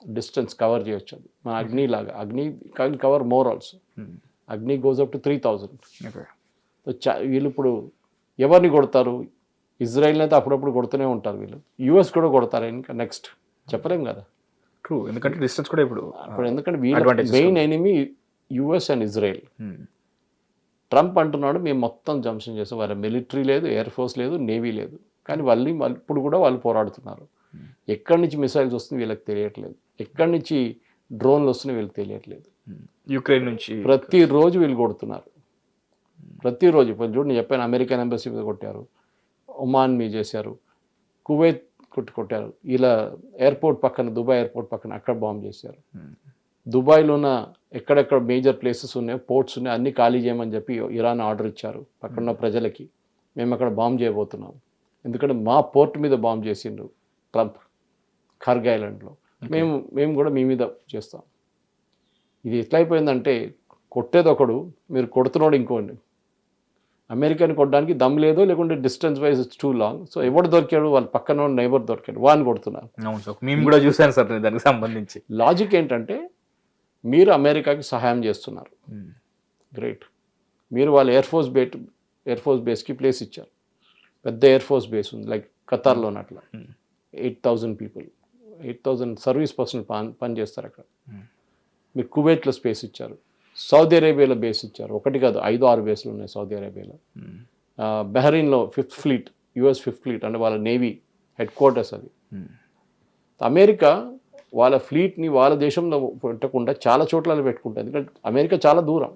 డిస్టెన్స్ కవర్ చేయొచ్చు. అది మన అగ్ని లాగా. అగ్ని కెన్ కవర్ మోర్ ఆల్సో. అగ్ని గోస్ అప్ టు 3000. వీళ్ళు ఇప్పుడు ఎవరిని కొడతారు? ఇజ్రాయిల్ని అయితే అప్పుడప్పుడు కొడుతూనే ఉంటారు వీళ్ళు. US కూడా కొడతారు ఇంకా నెక్స్ట్, చెప్పలేం కదా. ట్రూ, ఎందుకంటే డిస్టెన్స్ కూడా ఇప్పుడు ఎందుకంటే వీళ్ళ main enemy US and Israel. Trump అంటున్నాడు మేము మొత్తం జంప్షన్ చేస్తాం, వాళ్ళ మిలిటరీ లేదు, ఎయిర్ ఫోర్స్ లేదు, నేవీ లేదు. కానీ వాళ్ళు ఇప్పుడు కూడా వాళ్ళు పోరాడుతున్నారు. ఎక్కడి నుంచి మిసైల్స్ వస్తుంది వీళ్ళకి తెలియట్లేదు, ఎక్కడి నుంచి డ్రోన్లు వస్తున్నాయి వీళ్ళకి తెలియట్లేదు. యుక్రెయిన్ నుంచి ప్రతిరోజు వీళ్ళు కొడుతున్నారు, ప్రతిరోజు. ఇప్పుడు చూడండి, చెప్పాను, అమెరికన్ ఎంబసీ మీద కొట్టారు, ఒమాన్ మీద చేశారు, కువైత్ కొట్టారు, ఇలా ఎయిర్పోర్ట్ పక్కన, దుబాయ్ ఎయిర్పోర్ట్ పక్కన అక్కడ బాంబ్ చేశారు. దుబాయ్లో ఉన్న ఎక్కడెక్కడ మేజర్ ప్లేసెస్ ఉన్నాయో, పోర్ట్స్ ఉన్నాయో అన్నీ ఖాళీ చేయమని చెప్పి ఇరాన్ ఆర్డర్ ఇచ్చారు పక్కన ఉన్న ప్రజలకి. మేము అక్కడ బాంబ్ చేయబోతున్నాం, ఎందుకంటే మా పోర్ట్ మీద బాంబ్ చేసిండ్రు ట్రంప్ ఖర్గ్ ఐలాండ్లో, మేము కూడా మీ మీద చేస్తాం. ఇది ఎట్లయిపోయిందంటే కొట్టేది ఒకడు, మీరు కొడుతున్నాడు ఇంకోండి. అమెరికాని కొట్టడానికి దమ్ లేదు, లేకుంటే distance wise it's two long. So ఎవడు దొరికాడు, వాళ్ళ పక్కన నైబర్ దొరికాడు, వాడిని కొడుతున్నారు. మేము కూడా చూసాను సార్ దానికి సంబంధించి. లాజిక్ ఏంటంటే మీరు అమెరికాకి సహాయం చేస్తున్నారు, గ్రేట్. మీరు వాళ్ళ ఎయిర్ ఫోర్స్ బేస్కి ప్లేస్ ఇచ్చారు, పెద్ద ఎయిర్ ఫోర్స్ బేస్ ఉంది, లైక్ ఖతార్లో అట్లా 8,000 people, 8,000 సర్వీస్ పర్సన్ పని చేస్తారు అక్కడ. మీరు కువైట్లో స్పేస్ ఇచ్చారు, సౌదీ అరేబియాలో బేస్ ఇచ్చారు, ఒకటి కాదు 5-6 బేస్లు ఉన్నాయి సౌదీ అరేబియాలో. బహ్రెయిన్లో 5th Fleet, US 5th Fleet అంటే వాళ్ళ నేవీ హెడ్ క్వార్టర్స్ అది. అమెరికా వాళ్ళ ఫ్లీట్ని వాళ్ళ దేశంలో పెట్టకుండా చాలా చోట్ల పెట్టుకుంటుంది, ఎందుకంటే అమెరికా చాలా దూరం.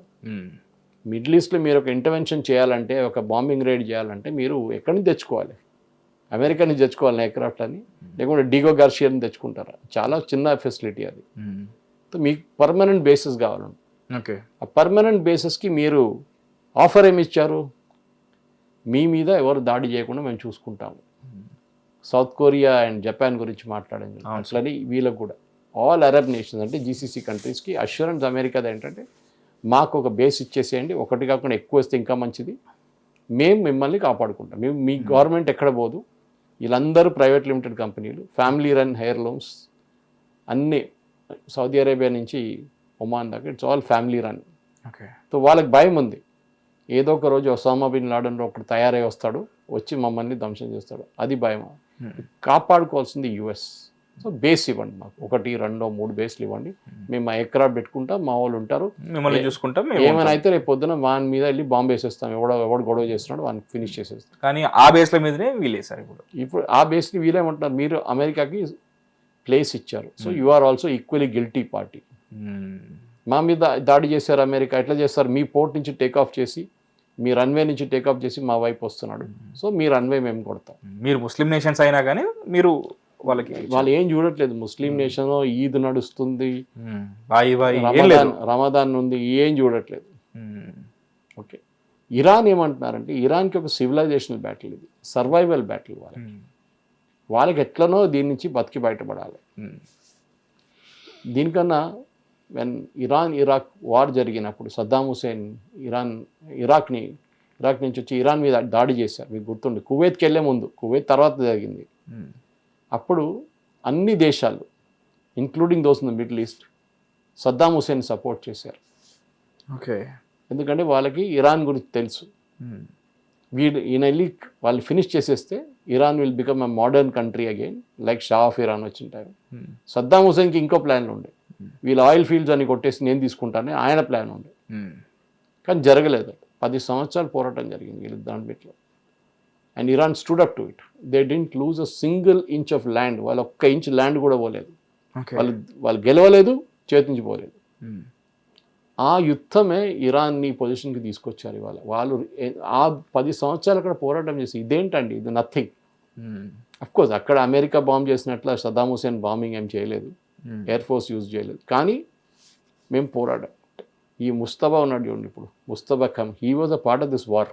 మిడిల్ ఈస్ట్లో మీరు ఒక ఇంటర్వెన్షన్ చేయాలంటే, ఒక బాంబింగ్ రైడ్ చేయాలంటే మీరు ఎక్కడి నుంచి తెచ్చుకోవాలి? అమెరికా నుంచి తెచ్చుకోవాలి ఎయిర్క్రాఫ్ట్ అని, లేకుంటే డిగో గార్షియాని తెచ్చుకుంటారా? చాలా చిన్న ఫెసిలిటీ అది. మీకు పర్మనెంట్ బేసిస్ కావాలండి. ఓకే, ఆ పర్మనెంట్ బేసిస్కి మీరు ఆఫర్ ఏమి ఇచ్చారు? మీ మీద ఎవరు దాడి చేయకుండా మేము చూసుకుంటాము. సౌత్ కొరియా అండ్ జపాన్ గురించి మాట్లాడింది అట్లని వీళ్ళకు కూడా, ఆల్ అరబ్ నేషన్స్ అంటే GCC కంట్రీస్కి అష్యూరెన్స్ అమెరికాది ఏంటంటే, మాకు ఒక బేస్ ఇచ్చేసేయండి, ఒకటి కాకుండా ఎక్కువ వస్తే ఇంకా మంచిది, మేము మిమ్మల్ని కాపాడుకుంటాం, మీ గవర్నమెంట్ ఎక్కడ పోదు. వీళ్ళందరూ ప్రైవేట్ లిమిటెడ్ కంపెనీలు, ఫ్యామిలీ రన్ హెయిర్లూమ్స్ అన్నీ, సౌదీ అరేబియా నుంచి ఒమాన్ దాకా it's all family run. Okay, so వాళ్ళకి భయం ఉంది, ఏదో ఒక రోజు ఒసామా బిన్ లాడెన్ ఒకటి తయారై వస్తాడు, వచ్చి మమ్మల్ని ధ్వంసం చేస్తాడు, అది భయం. కాపాడుకోవాల్సింది US. సో బేస్ ఇవ్వండి మాకు, 1, 2, 3 బేస్లు ఇవ్వండి, మేము మా ఎయిర్క్రాఫ్ట్ పెట్టుకుంటాం, మా వాళ్ళు ఉంటారు, మిమ్మల్ని చూసుకుంటాం. ఏమైనా అయితే రేపు పొద్దున వాని మీద వెళ్ళి బాంబు వేసేస్తాం, ఎవడు గొడవ చేస్తున్నాడు వాడిని ఫినిష్ చేసేస్తాం. కానీ ఆ బేస్ల మీదనే వీలేసారు ఇప్పుడు ఆ బేస్ని వీలేమంటున్నారు, మీరు అమెరికాకి ప్లేస్ ఇచ్చారు, so you are also equally guilty party. మా మీద దాడి చేశారు అమెరికా, ఎట్లా చేస్తారు? మీ పోర్ట్ నుంచి టేక్ ఆఫ్ చేసి, మీ రన్వే నుంచి టేక్ ఆఫ్ చేసి మా వైపు వస్తున్నాడు, సో మీ రన్వే మేము కొడతాం. మీరు ముస్లిం నేషన్స్ అయినా కానీ మీరు వాళ్ళు ఏం చూడట్లేదు, ముస్లిం నేషన్, ఈద్ నడుస్తుంది, రమదాన్ ఉంది, ఏం చూడట్లేదు. ఓకే, ఇరాన్ ఏమంటున్నారంటే, ఇరాన్కి ఒక సివిలైజేషనల్ బ్యాటిల్, ఇది సర్వైవల్ బ్యాటిల్. వాళ్ళకి వాళ్ళకి ఎట్లనో దీని నుంచి బతికి బయటపడాలి. దీనికన్నా వెన్ ఇరాక్ వార్ జరిగినప్పుడు సద్దాం హుసేన్ ఇరాక్ నుంచి వచ్చి ఇరాన్ మీద దాడి చేశారు. మీకు గుర్తుండి కువైత్కి వెళ్ళే ముందు, కువైత్ తర్వాత జరిగింది. అప్పుడు అన్ని దేశాలు including those in the Middle East Saddam Hussein support చేశారు. ఓకే. ఎందుకంటే వాళ్ళకి ఇరాన్ గురించి తెలుసు. ఈయన వెళ్ళి వాళ్ళు ఫినిష్ చేసేస్తే Iran will become a modern country again like Shah of Iran వచ్చిన టైం. సద్దాం హుసేన్కి ఇంకో ప్లాన్లు ఉండే, వీళ్ళు ఆయిల్ ఫీల్డ్స్ అని కొట్టేసి నేను తీసుకుంటానే ఆయన ప్లాన్ ఉండే, కానీ జరగలేదు. 10 సంవత్సరాలు పోరాటం జరిగింది వీళ్ళు దాంట్లో. And Iran stood up to it. They didn't lose a single inch of land. వాళ్ళు ఒక్క ఇంచ్ ల్యాండ్ కూడా పోలేదు. వాళ్ళు గెలవలేదు, చేతించిపోలేదు. ఆ యుద్ధమే ఇరాన్ని పొజిషన్కి తీసుకొచ్చారు. ఇవాళ వాళ్ళు ఆ 10 సంవత్సరాలు అక్కడ పోరాటం చేసి ఇదేంటండి, ఇది నథింగ్. అఫ్కోర్స్ అక్కడ అమెరికా బాంబ్ చేసినట్ల సద్దాం హుసేన్ బాంబింగ్ ఏం చేయలేదు, ఎయిర్ ఫోర్స్ యూజ్ చేయలేదు, కానీ మేము పోరాడాం. ఈ ముస్తఫా ఉన్నాడు చూడండి, ఇప్పుడు ముస్తఫా ఖమ్, he was a part of this war.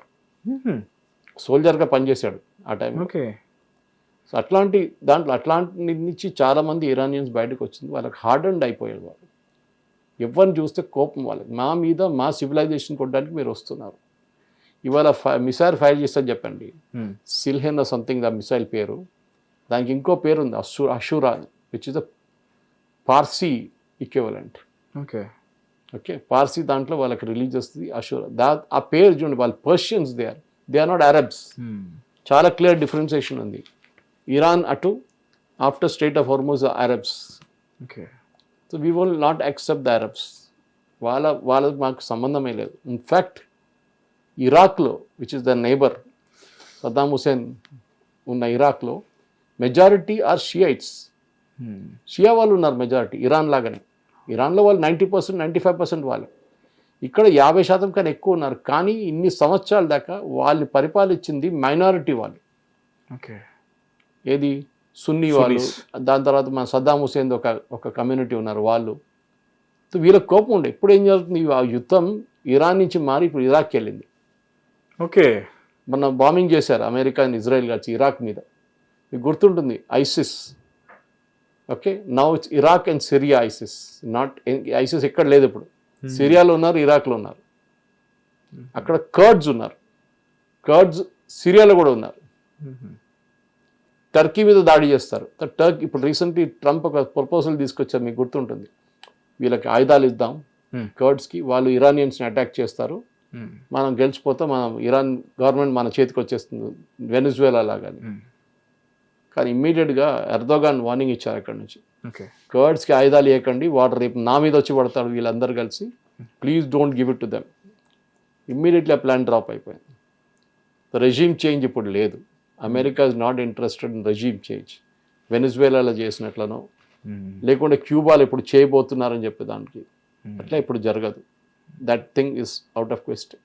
సోల్జర్గా పనిచేశాడు ఆ టైం. ఓకే. సో అట్లాంటి నుంచి చాలామంది ఇరానియన్స్ బయటకు వచ్చింది. వాళ్ళకి హార్డ్ అండ్ అయిపోయారు. వాళ్ళు ఎవరిని చూస్తే కోపం వాళ్ళకి, మా మీద మా సివిలైజేషన్ కొట్టడానికి మీరు వస్తున్నారు. ఇవాళ మిసైల్ ఫైర్ చేస్తే చెప్పండి, సిల్హెన్ సంథింగ్ ద మిసైల్ పేరు, దానికి ఇంకో పేరు ఉంది Ashura, which is the Parsi equivalent. Okay, Parsi దాంట్లో వాళ్ళకి రిలీజ్ వస్తుంది అషూరా. ఆ పేరు చూడండి, వాళ్ళు Persians, they are not Arabs. చాలా క్లియర్ డిఫరెన్సియేషన్ ఉంది. ఇరాన్ అటు, after state of Hormuz Arabs. Okay. So we will not accept the Arabs. వాళ్ళ మాకు సంబంధమే లేదు. ఇన్ఫ్యాక్ట్ ఇరాక్లో, which is the neighbour, Saddam Hussein ఉన్న ఇరాక్లో మెజారిటీ ఆర్ షియైట్స్. షియా వాళ్ళు ఉన్నారు మెజారిటీ, ఇరాన్ లాగానే. ఇరాన్లో వాళ్ళు 90%, 95% వాళ్ళు. ఇక్కడ 50% కన్నా ఎక్కువ ఉన్నారు. కానీ ఇన్ని సంవత్సరాల దాకా వాళ్ళని పరిపాలించింది మైనారిటీ వాళ్ళు. ఓకే. ఏది, సున్నీ వాళ్ళు. దాని తర్వాత మన సద్దాం హుసేన్ ఒక కమ్యూనిటీ ఉన్నారు వాళ్ళు. సో వీళ్ళకి కోపం ఉండే. ఇప్పుడు ఏం జరుగుతుంది, ఆ యుద్ధం ఇరాన్ నుంచి మారి ఇప్పుడు ఇరాక్కి వెళ్ళింది. ఓకే. మన బాంబింగ్ చేశారు అమెరికా అండ్ ఇజ్రాయెల్ కలిసి ఇరాక్ మీద. మీకు గుర్తుంటుంది ISIS. Okay, now it's Iraq and Syria ISIS. ISIS ఎక్కడ లేదు ఇప్పుడు. సిరియాలో ఉన్నారు, ఇరాక్లో ఉన్నారు. అక్కడ కర్డ్స్ ఉన్నారు. కర్డ్స్ సిరియాలో కూడా ఉన్నారు. టర్కీ మీద దాడి చేస్తారు. టర్కీ ఇప్పుడు రీసెంట్లీ ట్రంప్ ఒక ప్రపోజల్ తీసుకొచ్చారు, మీకు గుర్తుంటుంది. వీళ్ళకి ఆయుధాలు ఇద్దాం కర్డ్స్కి, వాళ్ళు ఇరానియన్స్ని అటాక్ చేస్తారు, మనం గెలిచిపోతాం, మనం ఇరాన్ గవర్నమెంట్ మన చేతికి వచ్చేస్తుంది, వెనిజువేలా లాగాని. కానీ ఇమ్మీడియట్గా ఎర్దోగాన్ వార్నింగ్ ఇచ్చారు అక్కడి నుంచి, కర్డ్స్కి ఆయుధాలు ఇవ్వకండి, వాడు రేపు నా మీద వచ్చి పడతాడు వీళ్ళందరూ కలిసి, please don't give it to them. Immediately ఆ ప్లాన్ డ్రాప్ అయిపోయింది. రెజీమ్ చేంజ్ ఇప్పుడు లేదు. America is not interested in regime change. వెనిజువేలాలో చేసినట్లనో, లేకుంటే క్యూబాలో ఇప్పుడు చేయబోతున్నారని చెప్పేదానికి, అట్లా ఇప్పుడు జరగదు. That thing is out of question.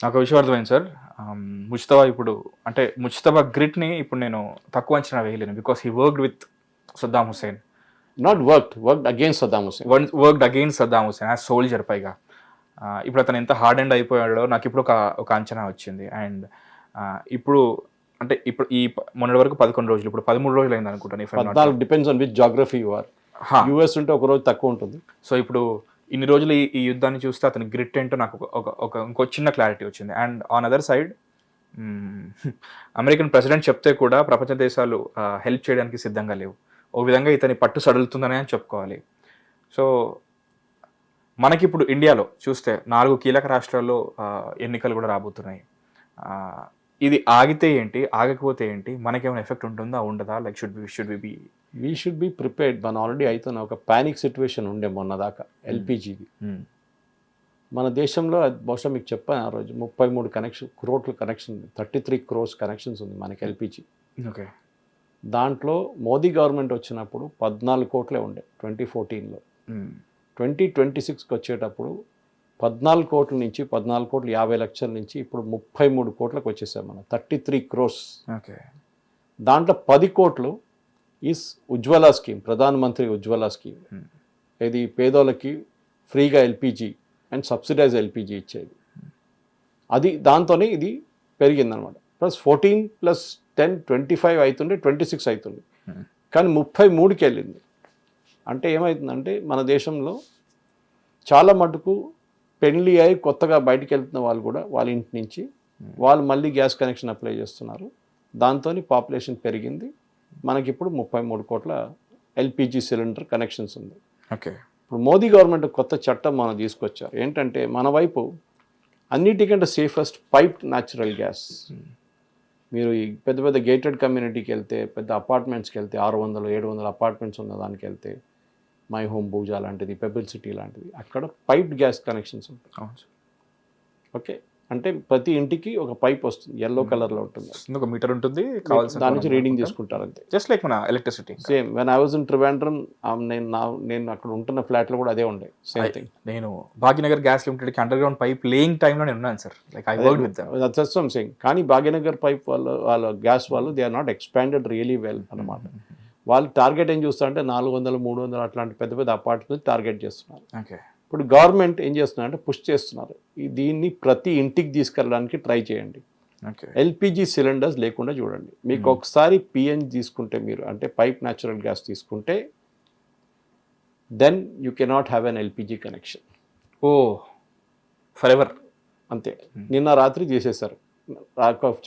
నాకు విషయం అర్థమైంది సార్. ముజ్తబా ఇప్పుడు అంటే ముజ్తబా గ్రిట్ని ఇప్పుడు నేను తక్కువ అంచనా వేయలేను, because he worked with Saddam Hussein. Not worked against Saddam Hussein. Worked against Saddam Hussein as soldier. పైగా ఇప్పుడు అతను ఎంత హార్డ్ అండ్ అయిపోయాడో నాకు ఇప్పుడు ఒక అంచనా వచ్చింది. అండ్ ఇప్పుడు అంటే ఇప్పుడు ఈ మొన్నటి వరకు 11 రోజులు, ఇప్పుడు 13 రోజులు అయింది అనుకుంటాను. Depends on which geography you are. US ఉంటే ఒక రోజు తక్కువ ఉంటుంది. సో ఇప్పుడు ఇన్ని రోజులు ఈ యుద్ధాన్ని చూస్తే అతని గ్రిట్ ఏంటో నాకు ఇంకో చిన్న క్లారిటీ వచ్చింది. And on other side American president చెప్తే కూడా ప్రపంచ దేశాలు హెల్ప్ చేయడానికి సిద్ధంగా లేవు. ఓ విధంగా ఇతని పట్టు సడులుతుందని అని చెప్పుకోవాలి. సో మనకి ఇప్పుడు ఇండియాలో చూస్తే 4 కీలక రాష్ట్రాల్లో ఎన్నికలు కూడా రాబోతున్నాయి. ఇది ఆగితే ఏంటి, ఆగకపోతే ఏంటి, మనకేమైనా ఎఫెక్ట్ ఉంటుందా, ఉండదా? Like we should be prepared. మన ఆల్రెడీ అవుతున్న ఒక ప్యానిక్ సిచ్యువేషన్ ఉండే మొన్న దాకా ఎల్పిజిది. మన దేశంలో బహుశా మీకు చెప్పాను ఆ రోజు 33 crore కనెక్షన్, 33 crores కనెక్షన్స్ ఉంది మనకి ఎల్పిజి. ఓకే. దాంట్లో మోదీ గవర్నమెంట్ వచ్చినప్పుడు 14 కోట్లే ఉండే 2014లో. 2026కి వచ్చేటప్పుడు 14 కోట్ల నుంచి 14,50,00,000 నుంచి ఇప్పుడు 33 కోట్లకు వచ్చేసాం మనం. 33 crores. ఓకే. దాంట్లో 10 కోట్లు ఈస్ ఉజ్వల స్కీమ్, ప్రధానమంత్రి ఉజ్వల స్కీమ్. ఇది పేదోళ్ళకి ఫ్రీగా ఎల్పిజి అండ్ సబ్సిడైజ్ ఎల్పిజి ఇచ్చేది. అది దాంతోనే ఇది పెరిగిందనమాట. ప్లస్ 14 + 25 అవుతుండే 26 అవుతుంది, కానీ 33కి వెళ్ళింది. అంటే ఏమవుతుందంటే మన దేశంలో చాలా మటుకు పెళ్లి అయి కొత్తగా బయటికి వెళ్తున్న వాళ్ళు కూడా వాళ్ళ ఇంటి నుంచి వాళ్ళు మళ్ళీ గ్యాస్ కనెక్షన్ అప్లై చేస్తున్నారు. దాంతో పాపులేషన్ పెరిగింది. మనకి ఇప్పుడు 33 కోట్ల ఎల్పిజి సిలిండర్ కనెక్షన్స్ ఉంది. ఓకే. ఇప్పుడు మోదీ గవర్నమెంట్ కొత్త చట్టం మనం తీసుకొచ్చారు. ఏంటంటే మన వైపు అన్నిటికంటే సేఫెస్ట్ పైప్డ్ న్యాచురల్ గ్యాస్. మీరు ఈ పెద్ద పెద్ద గేటెడ్ కమ్యూనిటీకి వెళ్తే, పెద్ద అపార్ట్మెంట్స్కి వెళ్తే, 600-700 అపార్ట్మెంట్స్ ఉన్న దానికి వెళ్తే, మై హోమ్ భూజా లాంటిది, పెబుల్ సిటీ లాంటిది, అక్కడ పైప్డ్ గ్యాస్ కనెక్షన్స్ ఉంటాయి. ఓకే, అంటే ప్రతి ఇంటికి ఒక పైప్ వస్తుంది, ఎల్లో కలర్లో ఉంటుంది, ఒక మీటర్ ఉంటుంది, కావాల్సిన దాని నుంచి రీడింగ్ తీసుకుంటారు అంతే. జస్ట్ లైక్ మన electricity. Same when I was in Trivandrum, నేను అక్కడ ఉంటున్న ఫ్లాట్లో కూడా అదే ఉండే, సేమ్ థింగ్. నేను భాగ్యనగర్ గ్యాస్ లిమిటెడ్కి అండర్ గ్రౌండ్ పైప్ లేయింగ్ టైంలో నేను ఉన్నాను sir. Like I worked with them. That's what I'm saying. కానీ భాగ్యనగర్ పైప్ వాళ్ళ గ్యాస్ వాళ్ళు they are not expanded really well అన్నమాట. వాళ్ళు టార్గెట్ ఏం చూస్తారంటే 400-300 అట్లాంటి పెద్ద పెద్ద అపార్ట్మెంట్స్ టార్గెట్ చేస్తున్నారు. ఓకే. ఇప్పుడు గవర్నమెంట్ ఏం చేస్తున్నారంటే పుష్ చేస్తున్నారు, దీన్ని ప్రతి ఇంటికి తీసుకెళ్ళడానికి ట్రై చేయండి. ఓకే. ఎల్పిజి సిలిండర్స్ లేకుండా చూడండి. మీకు ఒకసారి పిఎన్ తీసుకుంటే, మీరు అంటే పైప్ న్యాచురల్ గ్యాస్ తీసుకుంటే, then you cannot have an LPG connection. Oh, forever. అంతే. నిన్న రాత్రి చేసేసారు.